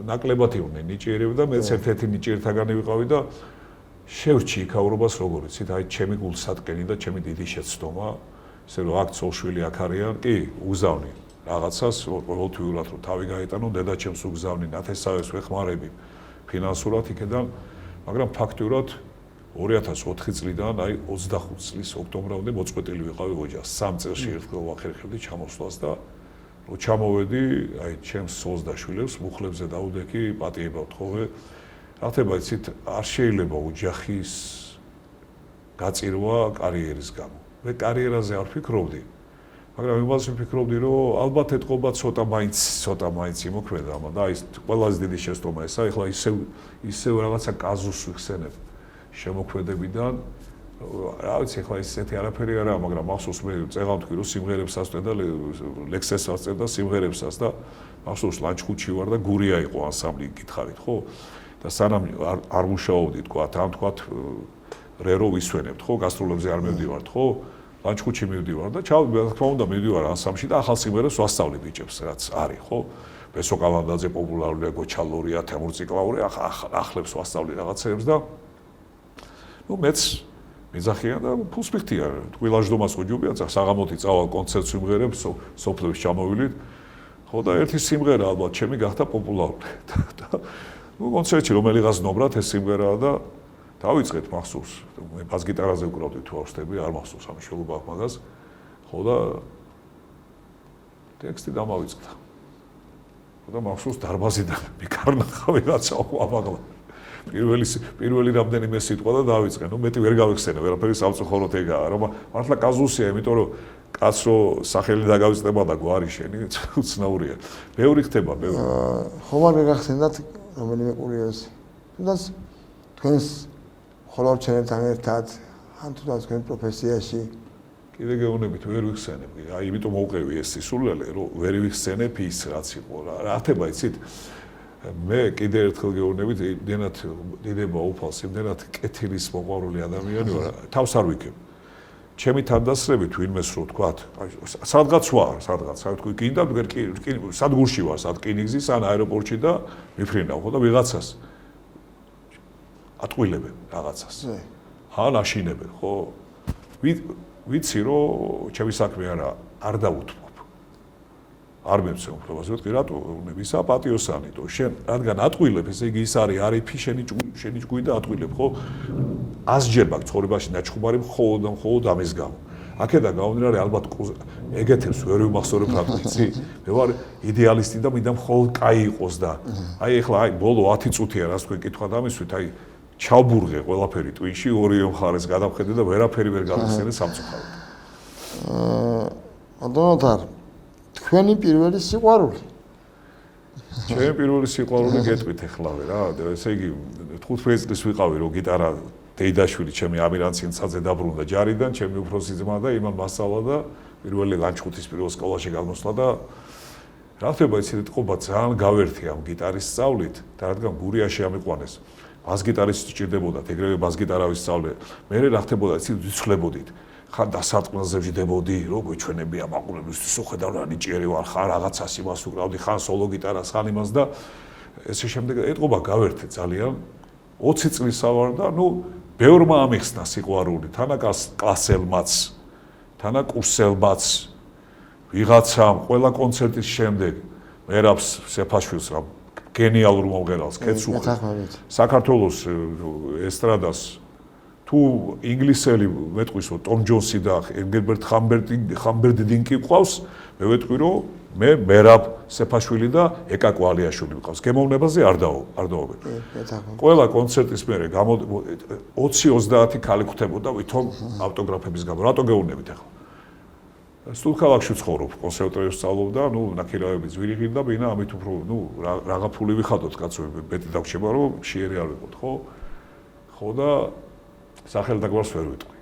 ნაკლებად იყვნენ ნიჭიერები და მეც ერთ-ერთი ნიჭიერთაგანი ვიყავი და შევრჩი იქაურობას როგორ იცით აი ჩემი გულსატკენი და ჩემი დიდი შეცდომა ისე რომ აქ ცოლშვილი აქ არიან კი უგზავნი რაღაცას ყოველთვიურად რომ თავი გაეტანო დედაჩემს უგზავნი ნათესავებს ვეხმარები ფინანსურად იქედან მაგრამ ფაქტურად 2004 წლიდან აი 25 წლის ოქტომბრამდე მოწყვეტილი ვიყავი ოჯახს 3 წელში ერთხელ ვახერხებდი ჩამოსვლას და რო ჩამოვედი, აი ჩემს სოლს და შვილებს მუხლებზე დაუდექი, პატიებავთ ხოლმე. რა ხდება იცით, არ შეიძლება ოჯახის გაწირვა კარიერის გამო. მე კარიერაზე არ ფიქრობდი. მაგრამ იმას ვფიქრობდი, რომ ალბათ ეთყობა ცოტა მაინც იმოქმედა, და აი ყველაზე დიდი შეცდომა ესა, ეხლა ისევ რაღაცა კაზუსს ვიხსენებ შემოქმედებიდან რა ვიცი ახლა ისეთი არაფერი არაა მაგრამ მახსოვს მე წეღავთ რომ სიმღერებს ასწვენ და ლექსებს ასწვენ და სიმღერებსაც და მახსოვს ლანჩხუთში ვარ და გურია იყო ანსამბლი გითხარით ხო და სანამ არ მუშაობდი თქვა ამ თქვა რერო ვისვენებთ ხო გასტროლებზე არ მივდივართ ხო ლანჩხუთში მივდივარ და რა თქმა უნდა მივდივარ ანსამბლში და ახალ სიმღერებს ვასწავლე ბიჭებს რაც არის ხო ბესო კალანდაძე პოპულარულია გოჩალორია თემურ ციკლაური ახლებს ვასწავლე რაღაცებს და ნუ მეც მეძახიან და ფულს მიხდიან. ტყუილაჟდომას ხო ჯობია, საღამოთი წავალ კონცერტს ვიმღერებ, სოფლებს ჩამოვიდით. ხო და ერთი სიმღერა ალბათ ჩემი გახდა პოპულარული. ნუ კონცერტში რომელიღაც ნობრად ეს სიმღერაა და დავიწყეთ მახსოვს. მე ბას-გიტარაზე ვკრავდი თუ არ ვშტები, არ მახსოვს ამ შელობა მაგას. ხო და ტექსტი დამავიწყდა. ხო და მახსოვს დარბაზიდან მიკარნახა ვიღაცა ამაღლა. პირველი რამდენიმე სიტყვა და დავიწყე. ნუ მეტი ვერ გავიხსენე, ვერაფერი სამწუხაროდ ეგაა, რომ მართლა კაზუსია, იმიტომ რომ კაც რო სახელი დაგავიწყდება და გვარი შენი უცნაურია. ბევრი ხდება, ბევრი. ხომ არ გახსენდათ რომელიმე კურიოზი. თუნდაც თქვენს ხოლორჩენებთან ერთად, ან თუნდაც თქვენ პროფესიაში კიდე გეუბნებით ვერ ვიხსენებ. აი, იმიტომ მოვყევი ეს სისულელე, რომ ვერ ვიხსენებ ის რაც იყო რა. რა ხდება იცით? მე კიდე ერთხელ გეუბნებით, იმდენად დიდება უფალს, იმდენად კეთილის მოყვარული ადამიანი ვარ, თავს არ ვიქებ. ჩემი თანდასწრებით ვინმეს რო თქვათ, სადღაც ვარ, სადღაც, თქვი გინდა სადგურში ვარ, სად რკინიგზის ან აეროპორტში და მიფრინავ, ხო და ვიღაცას ატყვილებენ რაღაცას. ან აშინებენ, ხო? ვიცი რომ ჩემი საქმე არ დავუთმობ. არ მეცე უფლებას, ვეთქი რატო ისა პატიოსანი თო შენ რადგან ატყვილებ, ესე იგი ის არის არიფი შენი ჭკუი და ატყვილებ, ხო? 100-ჯერ მაგ ცხოვრებაში ნაჩხუბარი მხოლოდ ამის გამო. აქედან გამომდინარე ალბათ ეგეთებს ვერ ვიმახსოვრებ რა ვიცი. მე ვარ იდეალისტი და მინდა მხოლოდ კაი იყოს და აი ეხლა აი ბოლო 10 წუთია რას თქვენ კითხვა დამისვით, აი ჩავბურღე ყველაფერი ტვინში ორივე მხარეს გადავხედე და ვერაფერი ვერ გავიხსენე სამწუხაროდ. ანდონოთარ თქვენი პირველი სიყვარული. ჩემი პირველი სიყვარული გეტყვით ეხლავე რა, ესე იგი 15 წლის ვიყავი რომ გიტარა დეიდაშვილი ჩემი ამირანცინცაძე დაბრუნდა ჯარიდან, ჩემი უფროსი ძმა და იმან მასწავლა და პირველი ლანჩხუთის პირველ სკოლაში გამოსვლა და რა ხდება იცით ყობა ძალიან გავერთი ამ გიტარის სწავლით და რადგან გურიაში ამიყვანეს ბას-გიტარისტი სჭირდებოდათ, ეგრევე ბას-გიტარა ვისწავლე. მე რა ხდებოდა იცით ვიცვლებოდით. ხან დასარტყმელზე ვждებოდი, რო გვეჩვენებია მაყურებლისთვის, უხედავ რა ნიჭიერი ვარ, ხან რაღაცას იმას უკრავდი, ხან სოლო გიტარას, ხან იმას და ესე შემდეგ ეტყობა გავერთე ძალიან 20 წლის ვარ და ნუ ბევრმა ამიხსნა სიყვარული, თანა კლასელმაც, თანა კურსელმაც, ვიღაცამ, ყველა კონცერტის შემდეგ მერაბს სეფაშვილს რა გენიალურ მომღერალს კეცუხი. საქართველოს ესტრადას თუ ინგლისელი მეტყვის რომ ტომ ჯონსი და ენგელბერტ ხამბერდინკი ყავს, მე ვეტყვი რომ მე მერაბ სეფაშვილი და ეკა კვალიაშვილი მყავს. გემოვნებაზე არ დავობენ. ყველა კონცერტის მერე 20-30 ქალი ხვდებოდა ვითომ ავტოგრაფების გამო. რატო გეუბნებით ახლა? სტულქალაკში ვცხოვრობ, კონსერვატორიაში ვსწავლობ და ნუ ნაკირავები ძვირიღი და ბინა ამით უფრო ნუ რაღა ფული ვიხადოთ კაცოები, მეტი დაგვრჩება რომ შეერი არ ვიყოთ, ხო? ხო და სახელდაგვარს ვერ ვიტყვი.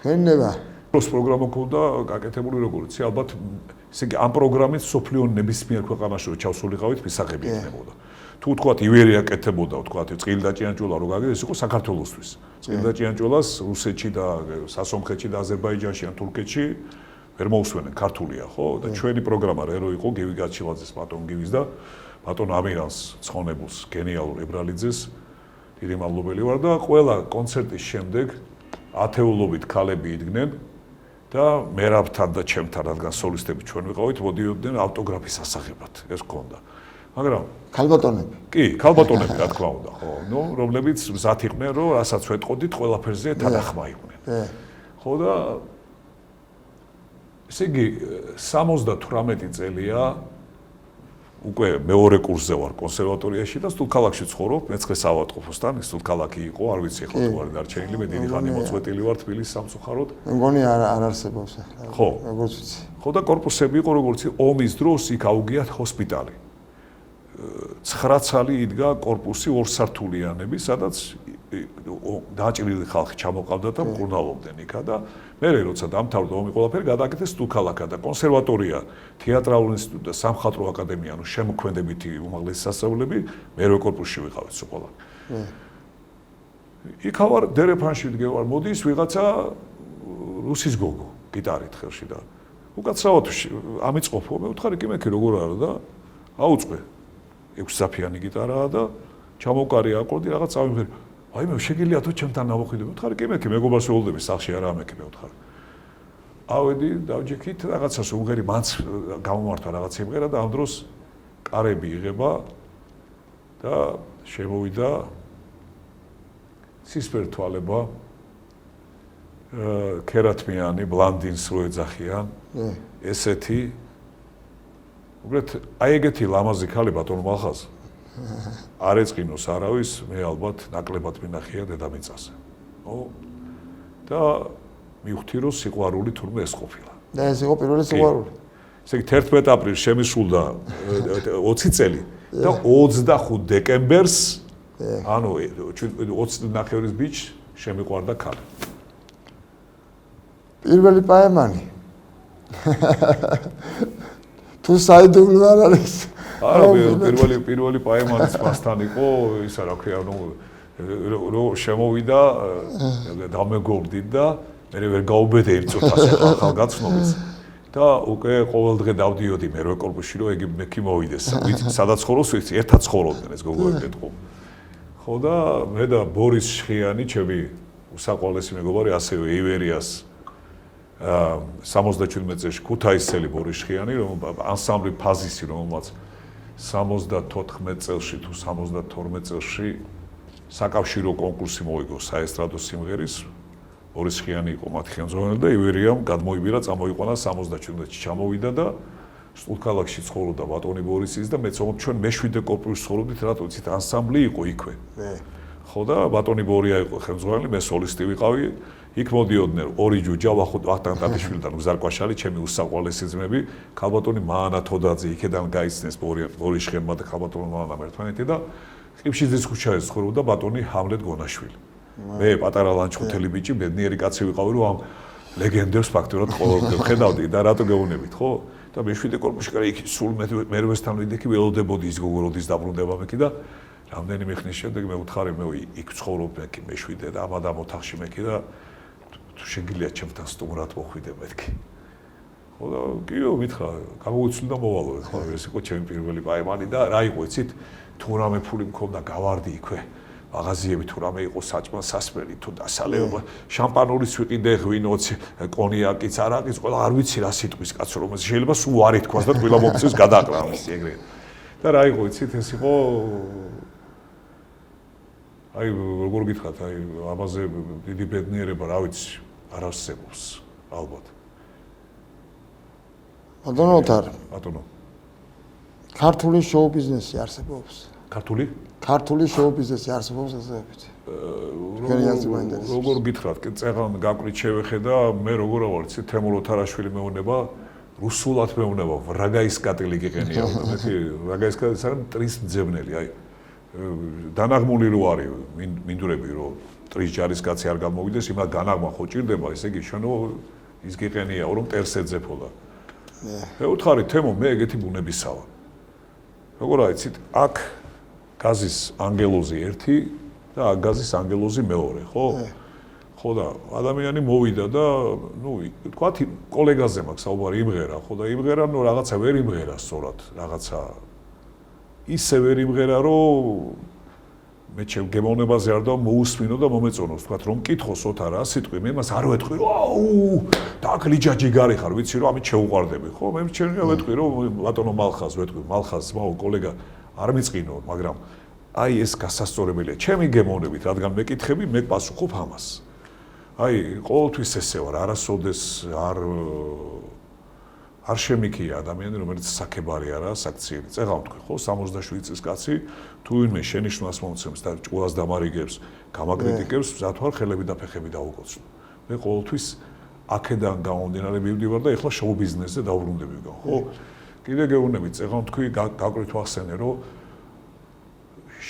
თქვენნება პროს პროგრამა ქონდა გაკეთებული როგორც ალბათ ესე იგი ამ პროგრამით სოფლიო ნებისმიერ ქვეყანაში რომ ჩავსულიყავით მისაღები იქნებოდა. თუ თქვათ ივერია კეთებოდა, თქვათ წყილდა ჭიანჭველა რო გაგდეს, ეს იყო საქართველოსთვის. წყილდა ჭიანჭველას რუსეთში და სასომხეთში და აზერბაიჯანში ან თურქეთში ვერ მოусვენენ, ქართულია, ხო? და ჩვენი პროგრამა რერო იყო გივი გაჩილაძეს, ბატონ გივის და ბატონ ამირანს ცხონებულს, გენიალურ ებრალიძეს. დიდი მადლობელი ვარ და ყველა კონცერტის შემდეგ ათეულობით ქალები იდგნენ და მერაბთან და ჩემთან, რადგან სოლისტები ჩვენ ვიყავით, მოდიოდნენ ავტოგრაფის ასაღებად, ეს გქონდა. მაგრამ ქალბატონები. კი, ქალბატონები რა თქმა უნდა, ხო, ნუ რომლებიც მზად იყვნენ, რომ რასაც ვეტყოდით, ყველაფერზე თანახმა იყვნენ. ხო და ესე იგი 78 წელია უკვე მეორე კურსზე ვარ კონსერვატორიაში და სტულქალაკში ვცხოვრობ, მეცხრე საავადმყოფოსთან, სტულქალაკი იყო, არ ვიცი ახლა თუ არის დარჩენილი, მე დიდი ხანი მოწვეტილი ვარ თბილისის სამწუხაროდ. მე მგონი არ არსებობს ახლა. ხო. როგორც ვიცი. ხო და კორპუსები იყო როგორც ომის დროს იქ აუგიათ ჰოსპიტალი. 9 ცალი იდგა კორპუსი 2 სართულიანები, სადაც დააჭრილი ხალხი ჩამოყავდა და მკურნალობდნენ იქა და მე როცა დამთავრდა ომი ყველაფერი გადააკეთეს სტულქალაკა და კონსერვატორია, თეატრალური ინსტიტუტი და სამხატვრო აკადემია, ანუ შემოქმედებითი უმაღლესი სასწავლებლები მერვე კორპუსში ვიყავით სულ. იქ ვარ დერეფანში ვდგევარ, მოდის ვიღაცა რუსის გოგო, გიტარით ხელში და უკაცრავად ამიწყოფო, მე ვთხარი კი მეკი როგორ არა და აუწყე 6 საფიანი გიტარაა და ჩამოვკარი აკორდი რაღაც წავიმღერ. აი მე შეგიძლია თუ ჩემთან ნავოხიდე ვთხარი კი მე მეგობარს ველოდები სახში არა მე ვთხარი ავედი დავჯექით რაღაცას უღერი მანც გამომართვა რაღაც იმღერა და ამ დროს კარები იღება და შემოვიდა სისფერთვალება ქერათმიანი ბლანდინს რო ეძახიან ესეთი უბრალოდ აი ეგეთი ლამაზი ქალი ბატონო მალხაზ არ ეწყინოს არავის მე ალბათ ნაკლებად მინახია დედამიწაზე და მივხვდი რომ სიყვარული თურმე ეს ყოფილა და ეს იყო პირველი სიყვარული ესე იგი 11 აპრილს შემისულდა 20 წელი და 25 დეკემბერს ანუ 20 ნახევრის ბიჭ შემიყვარდა ქალი პირველი პაემანი თუ საიდუმლო არ არის არა პირველი პაემანიც მასთან იყო ისა რა ქვია ნუ შემოვიდა დამეგობრდით და მე ვერ გაუბედე იმ წუთას ახალგაზრდობის და უკვე ყოველ დღე დავდიოდი მერვე კორპუსში რომ ეგ მექი მოვიდეს სადაც ხოვრობს ვიცი ერთად ცხოვრობდნენ ეს გოგოები ხო ხო და მე და ბორის შხიანი ჩემი უსაყვალესი მეგობარი ასევე ივერიას 77 წელში ქუთაისელი ბორის შხიანი რომ ანსამბლი ფაზისი რომელმაც 74 წელში თუ 72 წელში საკავშირო კონკურსი მოიგო საესტრადო სიმღერის ბორის შხიანი იყო მათი ხელმძღვანელი და ივერიამ გადმოიბირა წამოიყვანა 77-ში ჩამოვიდა და სტულქალაქში ცხოვრობდა ბატონი ბორისის და მეც ვთქვი ჩვენ მე-7 კორპუსში ცხოვრობდით რატო იცით ანსამბლი იყო იქვე ხო და ბატონი ბორია იყო ხელმძღვანელი მე სოლისტი ვიყავი იქ მოდიოდნენ ორი ჯუჯა ვახტანგ ტატიშვილთან უზარკვაშალი ჩემი უსაყვალესი ძმები ქალბატონი მაანა თოდაძე იქედან გაიცნეს ბორის შხენმა და ქალბატონი მაანამ ერთმანეთი და ყიფშიძის ქუჩაზე ცხოვრობდა ბატონი ჰამლეტ გონაშვილი მე პატარა ლანჩხუთელი ბიჭი ბედნიერი კაცი ვიყავი რომ ამ ლეგენდებს ფაქტურად ყოველდღე ხედავდი და რატო გეუბნებით ხო და მე-7 კორპუსში კარი იქ სულ მერვესთან ვიდექი ველოდებოდი ის გოგოროდის დაბრუნდება მექი და რამდენიმე ხნის შემდეგ მე ვთხარი მე იქ ცხოვრობ მექი მე-7 და ამადამ ოთახში მექი და თუ შეგიძლია ჩემთან სტუმრად მოხვიდე მეთქი ხო და კიო მითხრა გამოვიცვლი და მოვალო ხო ეს იყო ჩემი პირველი პაემანი და რა იყო იცით თუ რამე ფული მქონდა გავარდი იქვე მაღაზიები თუ რამე იყო საჭმელ სასმელი თუ დასალევ შამპანურიც ვიყიდე ღვინოც კონიაკიც არაკიც ყველა არ ვიცი რა სიტყვის კაცო რომ შეიძლება სულ არ ითქვას და ყველა მომწევს გადააკრა ამის ეგრე და რა იყო იცით ეს იყო აი როგორ გითხრათ აი ამაზე დიდი ბედნიერება რა ვიცი არ არსებობს ალბათ ბატონო თარ ბატონო ქართული შოუ ბიზნესი არსებობს ქართული შოუ ბიზნესი არსებობს ასეებით როგორ გითხრათ წეღან გაკვირით შევეხედა მე როგორ ავარცი თემურ ოთარაშვილი მეუნება რუსულად მეუნება ვრაგაისკატილი გიყენია მეთი ვრაგაისკატილი სამ ტრის ძებნელი აი დანაღმული რო არის მინდურები რო ტრის ჯარისკაცი არ გამოვიდეს იმას განაღმა ხო ჭირდება ესე იგი შენო ის გიყენია რომ ტერს ეძებოდა მე უთხარი თემო მე ეგეთი ბუნებისავა როგორ აიცით აქ გაზის ანგელოზი ერთი და აქ გაზის ანგელოზი მეორე ხო ხო და ადამიანი მოვიდა და ნუ თქვათ კოლეგაზე მაქვს საუბარი იმღერა ხო და იმღერა ნუ რაღაცა ვერ იმღერა სწორად რაღაცა ისე ვერ იმღერა რომ მე ჩემ გემოვნებაზე არ და მოусმინო და მომეწონოს თქვათ რომ მკითხოს ოთარ რა სიტყვი მე მას არ ვეთქვი რომ აუ და აქ ლიჯაჯი გარი ხარ ვიცი რომ ამით შეუყვარდები ხო მე ჩემია ვეთქვი რომ ბატონო მალხაზ ვეთქვი მალხაზ მაო კოლეგა არ მიწყინო მაგრამ აი ეს გასასწორებელია ჩემი გემოვნებით რადგან მეკითხები მე პასუხობ ამას აი ყოველთვის ესე ვარ არასოდეს არ შემიქია ადამიანი რომელიც საქებარი არა საქციელი წეღავ თქვი ხო 67 წლის კაცი თუ ვინმე შენიშვნას მომცემს და ჭკუას დამარიგებს გამაკრიტიკებს მზად ვარ ხელები და ფეხები დავუკოცნო მე ყოველთვის აქედან გამომდინარე მივდივარ და ეხლა შოუ ბიზნესზე დავბრუნდები ხო კიდე გეუბნები წეღავ თქვი გაკვირით ვახსენე რომ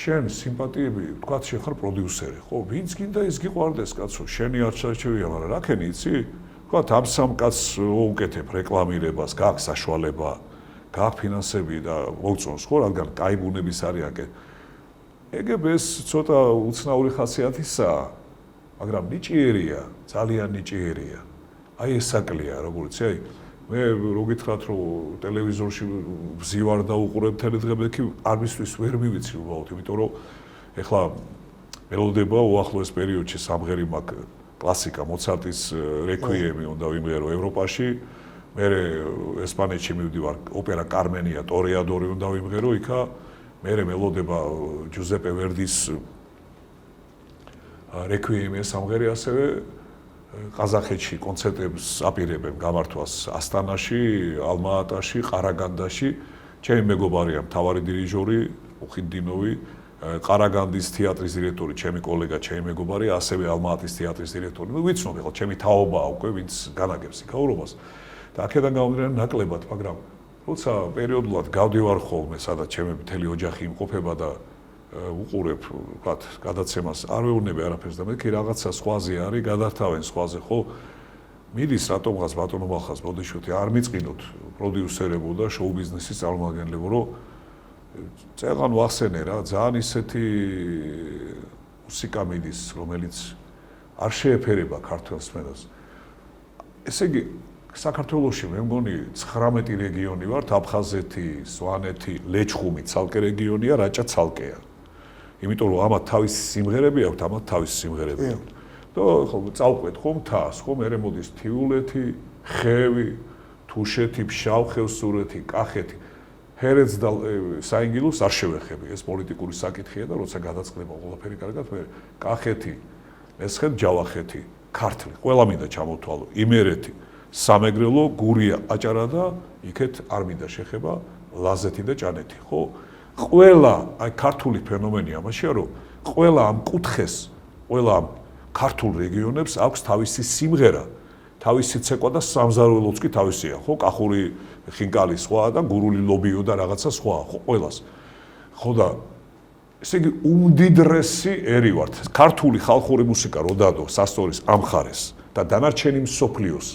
შენ სიმპათიები თქვათ შენ ხარ პროდიუსერი ხო ვინც გინდა ის გიყვარდეს კაცო შენი არ ჩარჩევია მაგრამ რა ქენი იცი თქვათ ამ სამ კაცს უკეთებ რეკლამირებას გაქვს საშუალება გაქვს ფინანსები და მოგწონს ხო რადგან კაი ბუნების არის აკე ეგებ ეს ცოტა უცნაური ხასიათისაა მაგრამ ნიჭიერია ძალიან ნიჭიერია აი ეს საკლია როგორც აი მე რო გითხრათ რომ ტელევიზორში ვზივარ და უყურებ თელედღებექი არ მისთვის ვერ მივიცი უბრალოდ იმიტომ რომ ეხლა მელოდება უახლოეს პერიოდში სამღერი მაქვს კლასიკა მოცარტის რეკვიემი უნდა ვიმღერო ევროპაში მე ესპანეთში მივდივარ ოპერა კარმენია ტორეადორი უნდა ვიმღერო იქა მე მელოდება ჯუზეპე ვერდის რეკვიემი სამღერი ასევე ყაზახეთში კონცერტებს აპირებენ გამართვას ასტანაში ალმა-ატაში ყარაგანდაში ჩემი მეგობარია მთავარი დირიჟორი უხინდინოვი ყარაგანდის თეატრის დირექტორი, ჩემი კოლეგა, ჩემი მეგობარი, ასევე ალმა-ატის თეატრის დირექტორი. ნუ ვიცნობ, ხო, ჩემი თაობაა უკვე, ვინც განაგებს იქაურობას. და აქედან გამომდინარე ნაკლებად, მაგრამ როცა პერიოდულად გავდივარ ხოლმე, სადაც ჩემი მთელი ოჯახი იმყოფება და უყურებ, ვთქვათ, გადაცემას, არ ვეუბნები არაფერს და მეთქი რაღაცა სხვაზე არის, გადართავენ სხვაზე, ხო? მიდის რატომღაც ბატონო მალხაზ ბოდიშვილი არ მიწყინოთ პროდიუსერებო და შოუ ბიზნესის წარმომადგენლებო, რომ წელან ვახსენე რა, ძალიან ისეთი მუსიკა მიდის, რომელიც არ შეეფერება ქართველ სმენას. ესე იგი, საქართველოში მე მგონი 19 რეგიონი ვართ, აფხაზეთი, სვანეთი, ლეჩხუმი, ცალკე რეგიონია, რაჭა ცალკეა. იმიტომ რომ ამათ თავისი სიმღერები აქვთ, ამათ თავისი სიმღერები აქვთ. და ხო წავყვეთ ხო მთას, ხო მე მოდის თიულეთი, ხევი, თუშეთი, ფშავ-ხევსურეთი, კახეთი. ჰერეთს და საინგილოს არ შევეხები, ეს პოლიტიკური საკითხია და როცა გადაწყდება ყველაფერი კარგად, მე კახეთი, მესხეთ, ჯავახეთი, ქართლი, ყველა მინდა ჩამოვთვალო, იმერეთი, სამეგრელო, გურია, აჭარა და იქეთ არ მინდა შეხება, ლაზეთი და ჭანეთი, ხო? ყველა აი ქართული ფენომენი ამაშია, რომ ყველა ამ კუთხეს, ყველა ამ ქართულ რეგიონებს აქვს თავისი სიმღერა, თავისი ცეკვა და სამზარეულოც კი თავისია, ხო? კახური ხინკალი სხვა და გურული ლობიო და რაღაცა სხვა, ხო, ყველას. ხო და ესე იგი უმდიდრესი ერი ვართ. ქართული ხალხური მუსიკა რო დადო სასტორის ამ ხარეს და დანარჩენი მსოფლიოს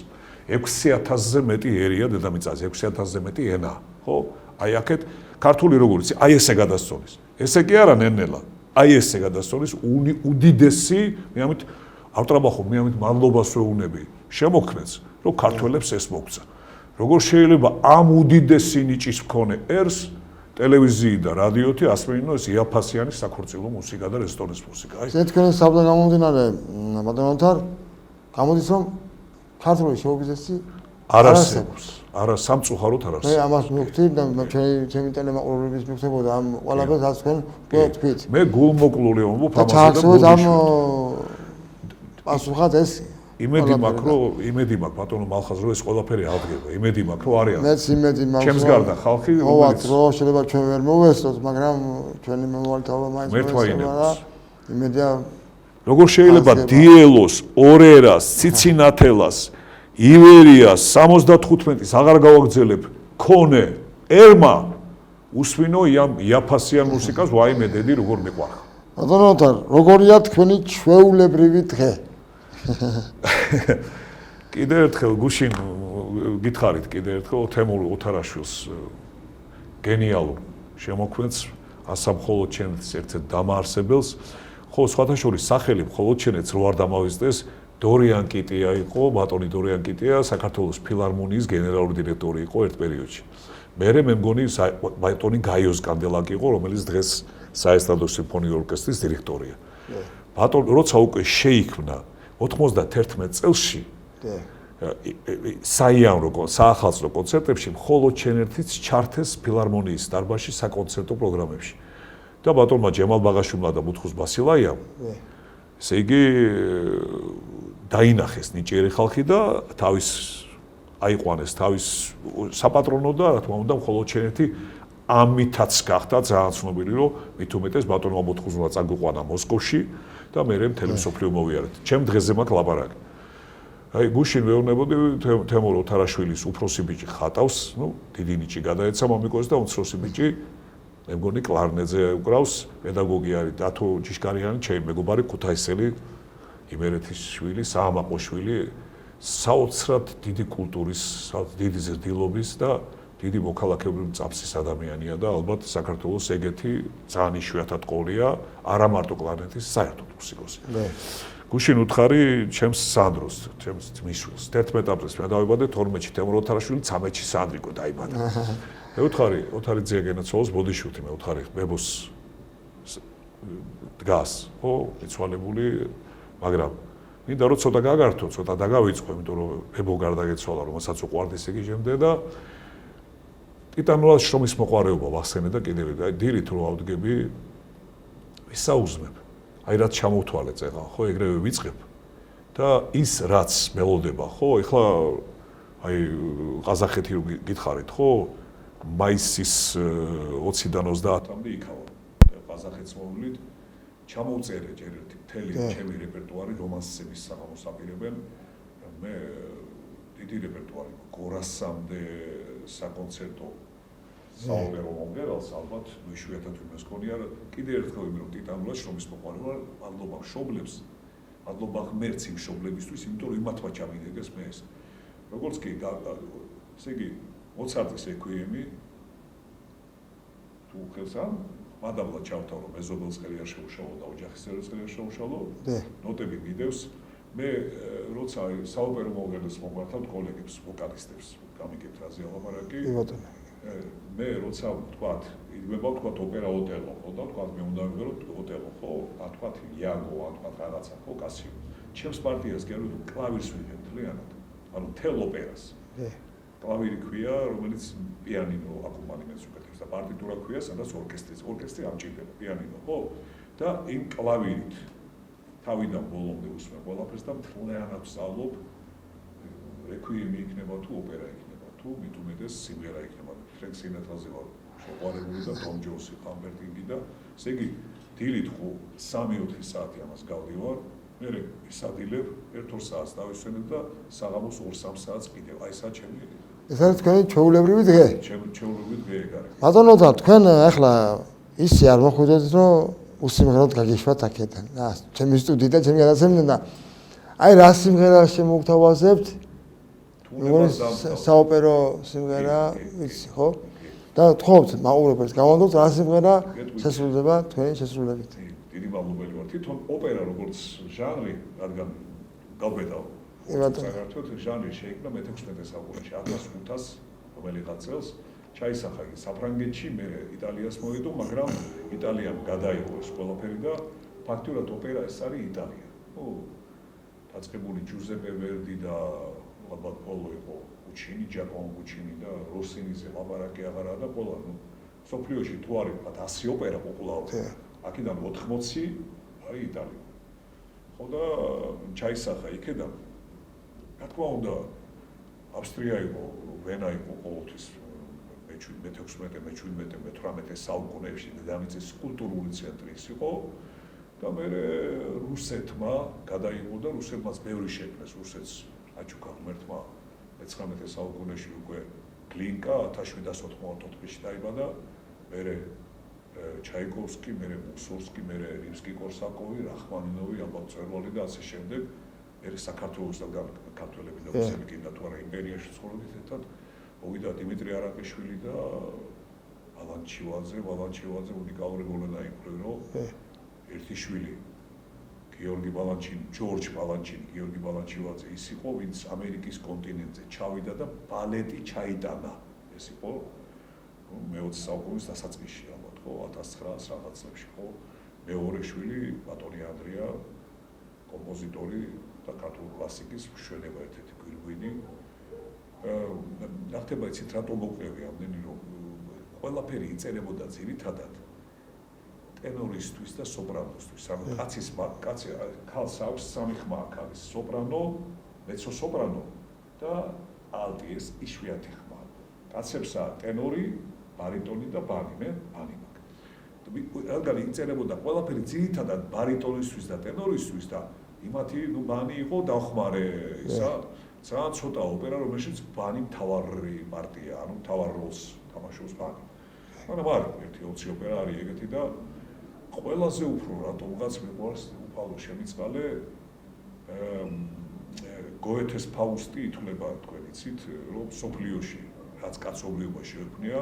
6000-ზე მეტი ერია დედამიწაზე, 6000-ზე მეტი ენა, ხო? აი აქეთ ქართული როგორიც, აი ესე გადასწოლის. ესე კი არა ნენელა. აი ესე გადასწოლის უდიდესი, მე ამით ავტრაბახო, მე ამით მადლობას ვეუბნები შემოქმნეს, რომ ქართველებს ეს მოგცა. როგორ შეიძლება ამ უდიდესი ნიჭის მქონე ერს ტელევიზიით და რადიოთი ასმენინო ეს იაფასიანი საქორწილო მუსიკა და რესტორნის მუსიკა. აი ეს თქვენ საბჭოთა გამომდინარე ბატონოთარ გამოდის რომ ქართული შოუ-ბიზნესი არ არსებობს. არა სამწუხაროდ არ არსებობს. მე ამას მივხვდი და ჩემი ტელემაყურებლების მივხვდებოდა ამ ყველაფერს რაც თქვენ თქვით. მე გულმოკლული ვამბობ ამაზე და ჩაახსოვეთ ამ პასუხად ეს იმედი მაქვს ბატონო მალხაზ რომ ეს ყველაფერი აღდგება. იმედი მაქვს რომ არის. მეც იმედი მაქვს. ჩემს გარდა ხალხი რომელიც შეიძლება ჩვენ ვერ მოვესწროთ, მაგრამ ჩვენი მომავალთაობა მაინც მოესწრება. იმედია როგორ შეიძლება დიელოს, ორერას, ციცინათელას, ივერიას 75-ის აღარ გავაგრძელებ ქონე ერმა უსვინო იაფასიან მუსიკას ვაიმე დედი როგორ მიყვარხ. ბატონოთარ, როგორია თქვენი ჩვეულებრივი დღე? კიდე ერთხელ გუშინ გითხარით კიდე ერთხელ თემურ ოთარაშვილს გენიალურ შემოქმედს ასამხოლოდ ჩემს ერთ-ერთ დამაარსებელს ხო სხვათა შორის სახელი მხოლოდ ჩვენც რო არ დამავიწყდეს დორიან კიტია იყო ბატონი დორიან კიტია საქართველოს ფილარმონიის გენერალური დირექტორი იყო ერთ პერიოდში მე მგონი ბატონი გაიოს კანდელაკი იყო რომელიც დღეს საესტრადო სიმფონიური ორკესტრის დირექტორია ბატონი როცა უკვე შეიქმნა 91 წელში საიამრო საახალწლო კონცერტებში მხოლოდ ჩენერთიც ჩართეს ფილარმონიის დარბაზში საკონცერტო პროგრამებში და ბატონმა ჯემალ ბაღაშვილმა და მუთხუს ბასილაიამ ესე იგი დაინახეს ნიჭიერი ხალხი და თავის აიყვანეს თავის საპატრონო და რა თქმა უნდა მხოლოდ ჩენერთი ამითაც გახდა ძალიან ცნობილი რომ მით უმეტეს ბატონმა მუთხუსმა წაგვიყვანა მოსკოვში და მე მთელი მსოფლიო მოვიარეთ. ჩემ დღეზე მაქვს ლაპარაკი. აი გუშინ ვეუბნებოდი თემურ ოთარაშვილის უფროსი ბიჭი ხატავს, ნუ დიდი ნიჭი გადაეცა მამიკოს და უმცროსი ბიჭი მე მგონი კლარნეტზე უკრავს, პედაგოგი არის დათო ჯიშკარიანი, ჩემი მეგობარი ქუთაისელი იმერეთის შვილი, საამაყოშვილი, საოცრად დიდი კულტურის, დიდი ზრდილობის და დიდი მოქალაქეობრივი წაფსის ადამიანია და ალბათ საქართველოს ეგეთი ძალიან იშვიათად ყოლია, არა მარტო კლარნეტის საერთოდ მუსიკოსი. გუშინ უთხარი ჩემს სანდროს, ჩემს ძმისშვილს. 11 აპრილს მე დავიბადე 12-ში თემურ ოთარაშვილი, 13-ში სანდრიკო დაიბადა. მე უთხარი ოთარი ძიაგენაცოლოს ბოდიშვილი მე უთხარი ბებოს დგას, ხო, მიცვალებული, მაგრამ მინდა რომ ცოტა გაგართო, ცოტა დაგავიწყო, იმიტომ რომ ბებო გარდაგეცვალა, რომელსაც უყვარდა ისე გიჟემდე და ტიტანურას შრომის მოყვარეობა ვახსენე და კიდევ დილით რო ავდგები ვისაუზმებ. აი რაც ჩამოვთვალე წეღან, ხო, ეგრევე ვიწყებ და ის რაც მელოდება, ხო, ეხლა აი ყაზახეთი რო გითხარით, ხო, მაისის 20-დან 30-მდე იქავა. ყაზახეთს მოვლით, ჩამოვწერე ჯერ ერთი მთელი ჩემი რეპერტუარი რომანსების საღამოს აპირებენ. მე დიდი რეპერტუარი გორასამდე საკონცერტო საოპერო მომღერალს ალბათ იშვიათად ვინმეს ქონია. კიდე ერთხელ ვიმეორებ ტიტანურას შრომის მოყვარეობა, მადლობა მშობლებს, მადლობა ღმერთს იმ მშობლებისთვის, იმიტომ რომ იმათმა ჩამიგეგეს მე ეს. როგორც კი ესე იგი მოცარტის რეკვიემი თუ ხელს ან მადაბლად ჩავთავრო, მეზობელს ხელი არ შეუშალო და ოჯახის წევრებს ხელი არ შეუშალო, ნოტები მიდევს. მე როცა საოპერო მომღერალს მოგვართავთ კოლეგებს, ვოკალისტებს, გამიგებთ რაზე ალაპარაკი. მე როცა ვთქვათ, იგმება ვთქვათ ოპერა ოტელო, ხო და ვთქვათ მე უნდა ვიმღერო ოტელო, ხო, ვთქვათ იაგო, ვთქვათ რაღაცა, ხო, კასიო. ჩემს პარტიას კი არ ვიდო კლავირს ვიღებ თლიანად. ანუ თელ ოპერას. კლავირი ქვია, რომელიც პიანინო აკომპანიმენტს უკეთებს და პარტიტურა ქვია, სადაც ორკესტრი ამჭირდება, პიანინო, ხო? და იმ კლავირით თავიდან ბოლომდე უსმენ ყველაფერს და მთლიანად ვსწავლობ რეკვიემი იქნება თუ ოპერა იქნება თუ მით უმეტეს სიმღერა იქნება. ფრენკ სინატრაზე ვარ შეყვარებული და ტომ ჯონსი, ჰამბერტინგი და ესე იგი დილით ხო 3-4 საათი ამას გავდივარ. მე ვისადილებ 1-2 საათს დავისვენებ და საღამოს 2-3 საათს კიდევ. აი სა ჩემი ეს არის თქვენი ჩვეულებრივი დღე. ჩვეულებრივი დღე ეგ არის. ბატონო და თქვენ ახლა ისე არ მოხვიდეთ რომ უსიმღეროდ გაგიშვათ აქედან. რა, ჩემი სტუდიიდან, ჩემი გადაცემიდან და აი რა სიმღერა შემოგთავაზებთ? საოპერო სიმღერა, ვიცი, ხო? და თხოვთ მაყურებელს გავანდოთ რა სიმღერა შესრულდება თქვენი შესრულებით. დიდი მადლობელი ვარ. თვითონ ოპერა როგორც ჟანრი, რადგან გავბედავ. საერთოდ ჟანრი შეიქმნა მე-16 საუკუნეში 1500 რომელიღაც წელს ჩაისახა საფრანგეთში, მე იტალიას მოვიდო, მაგრამ იტალიამ გადაიღო ეს ყველაფერი და ფაქტურად ოპერა ეს არის იტალია. ხო, დაწყებული ჯუზეპე ვერდი და ალბათ პოლო იყო უჩინი, ჯაკომო უჩინი და როსინიზე ლაპარაკი აღარა და ყველა, ნუ სოფლიოში თუ არის ვთქვათ 100 ოპერა პოპულარული. აქედან 80 არის იტალია. ხო და ჩაისახა იქედან. რა თქმა უნდა, ავსტრია იყო, ვენა იყო ყოველთვის მე-16-მე-17-მე-18 საუკუნეებში დედამიწის კულტურული ცენტრი ის იყო და მე რუსეთმა გადაიღო და რუსეთმაც ბევრი შექმნეს. რუსეთს აჩუქა ღმერთმა მე-19 საუკუნეში უკვე გლინკა 1794-ში დაიბადა, მე ჩაიკოვსკი, მე მუსორსკი, მე რიმსკი-კორსაკოვი, რახმანინოვი, ალბათ მწერალი და ასე შემდეგ. მე საქართველოსთან ქართველები და რუსები კიდე თუ არა იმპერიაში ცხოვრობდით ერთად. მოვიდა დიმიტრი არაყიშვილი და ვალანჩივაძე უნიკალური გოლა დაიმკვირე, რომ ერთი შვილი გიორგი ბალანჩინი, ჯორჯ ბალანჩინი, გიორგი ბალანჩივაძე ის იყო, ვინც ამერიკის კონტინენტზე ჩავიდა და ბალეტი ჩაიტანა. ეს იყო მე-20 საუკუნის დასაწყისში, ალბათ ხო, 1900 რაღაც წლებში, ხო. მეორე შვილი ბატონი ანდრია, კომპოზიტორი და ქართული კლასიკის მშვენება ერთ-ერთი გვირგვინი. ნახტება იცით რატომ მოყვევი ამდენი რომ ყველაფერი იწერებოდა ძირითადად ტენორისთვის და სოპრანოსთვის. ანუ კაცი ქალს აქვს 3 ხმა აქვს, სოპრანო, მეცო-სოპრანო და ალტი ეს იშვიათი ხმა. კაცებსა ტენორი, ბარიტონი და ბანი, მე ბანი მაქვს. რადგან იწერებოდა ყველაფერი ძირითადად ბარიტონისთვის და ტენორისთვის და იმათი ნუ ბანი იყო დავხმარე ისა ძალიან ცოტა ოპერა, რომელშიც ბანი მთავარი პარტია, ანუ მთავარ როლს თამაშობს ბანი. მაგრამ არის ერთი 20 ოპერა არის ეგეთი და ყველაზე უფრო რატომღაც მიყვარს უფალო შემიწყალე გოეთეს ფაუსტი ითვლება თქვენ იცით, რომ სოფლიოში რაც კაცობრიობა შეექმნია,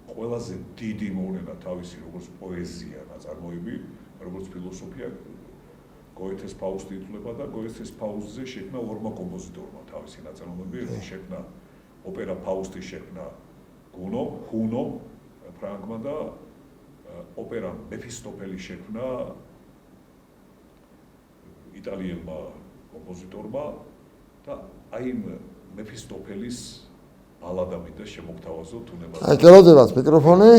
ყველაზე დიდი მოვლენა თავისი როგორც პოეზია, ნაწარმოები, როგორც ფილოსოფია გოეთეს ფაუსტი ითვლება და გოეთეს ფაუსტზე შექმნა ორმა კომპოზიტორმა თავისი ნაწარმოები, ერთი შექმნა ოპერა ფაუსტი შექმნა ჰუნომ ფრანგმა და ოპერა მეფისტოფელი შექმნა იტალიელმა კომპოზიტორმა და აი მეფისტოფელის ბალადა მინდა შემოგთავაზოთ თუნებას. აი კეროდებათ მიკროფონი.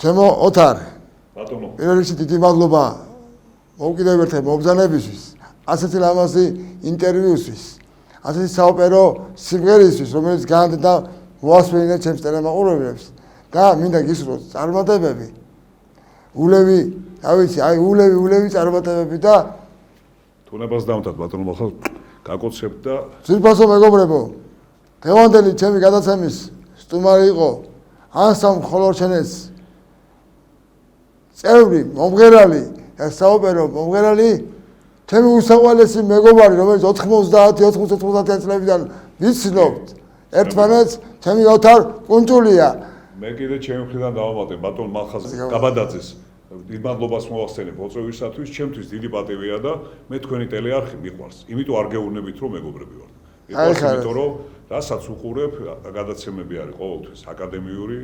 ჩემო ოთარ ბატონო პირველ რიგში დიდი მადლობა მოვკიდევ ერთხელ მობრძანებისთვის ასეთი ლამაზი ინტერვიუსთვის ასეთი საოპერო სიმღერისთვის რომელიც განდა მოასმენინა ჩემს ტელემაყურებლებს და მინდა გისურვოთ წარმატებები ულევი ავიცი აი ულევი წარმატებები და თუნებას დამთად ბატონო ხალ გაკოცებთ და ძირფასო მეგობრებო დღევანდელი ჩემი გადაცემის სტუმარი იყო ანსამბლ ხოლორჩენეს წევრი მომღერალი და საოპერო მომღერალი ჩემი უსაყვარლესი მეგობარი რომელიც 90-90 წლებიდან ვიცნობთ ერთმანეთს ჩემი ოთარ კუნჭულია მე კიდე ჩემი მხრიდან დავამატებ ბატონ მახაზ გაბადაძეს დიდ მადლობას მოვახსენებ მოწვევისათვის ჩემთვის დიდი პატივია და მე თქვენი ტელეარხი მიყვარს იმიტომ არ გეუბნებით რომ მეგობრები ვართ მიყვარს იმიტომ რომ რასაც უყურებ, გადაცემები არის ყოველთვის აკადემიური,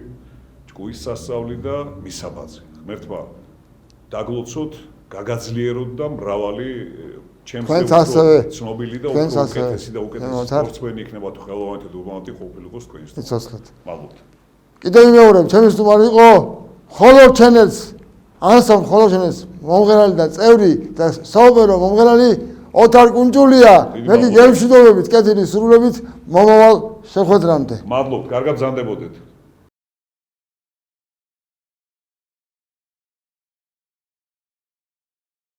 ჭკუის სასწავლი და მისაბაძი. ღმერთმა დაგლოცოთ, გაგაძლიეროთ და მრავალი ჩემს ცნობილი და უკეთესი და უკეთესი სპორტსმენი იქნება თუ ხელოვანი თუ უბანტი ყოფილიყოს თქვენს. იცოცხლეთ. მადლობთ. კიდევ ვიმეორებ, ჩემი სტუმარი იყო ხოლო ჩენელს, ანსამ ხოლო ჩენელს მომღერალი და წევრი და საოპერო მომღერალი ოთარ კუნჭულია. მე კი გემშვიდობებით, კეთილი სრულებით მომავალ შეხვედრამდე. მადლობთ, კარგად ბრძანდებოდეთ.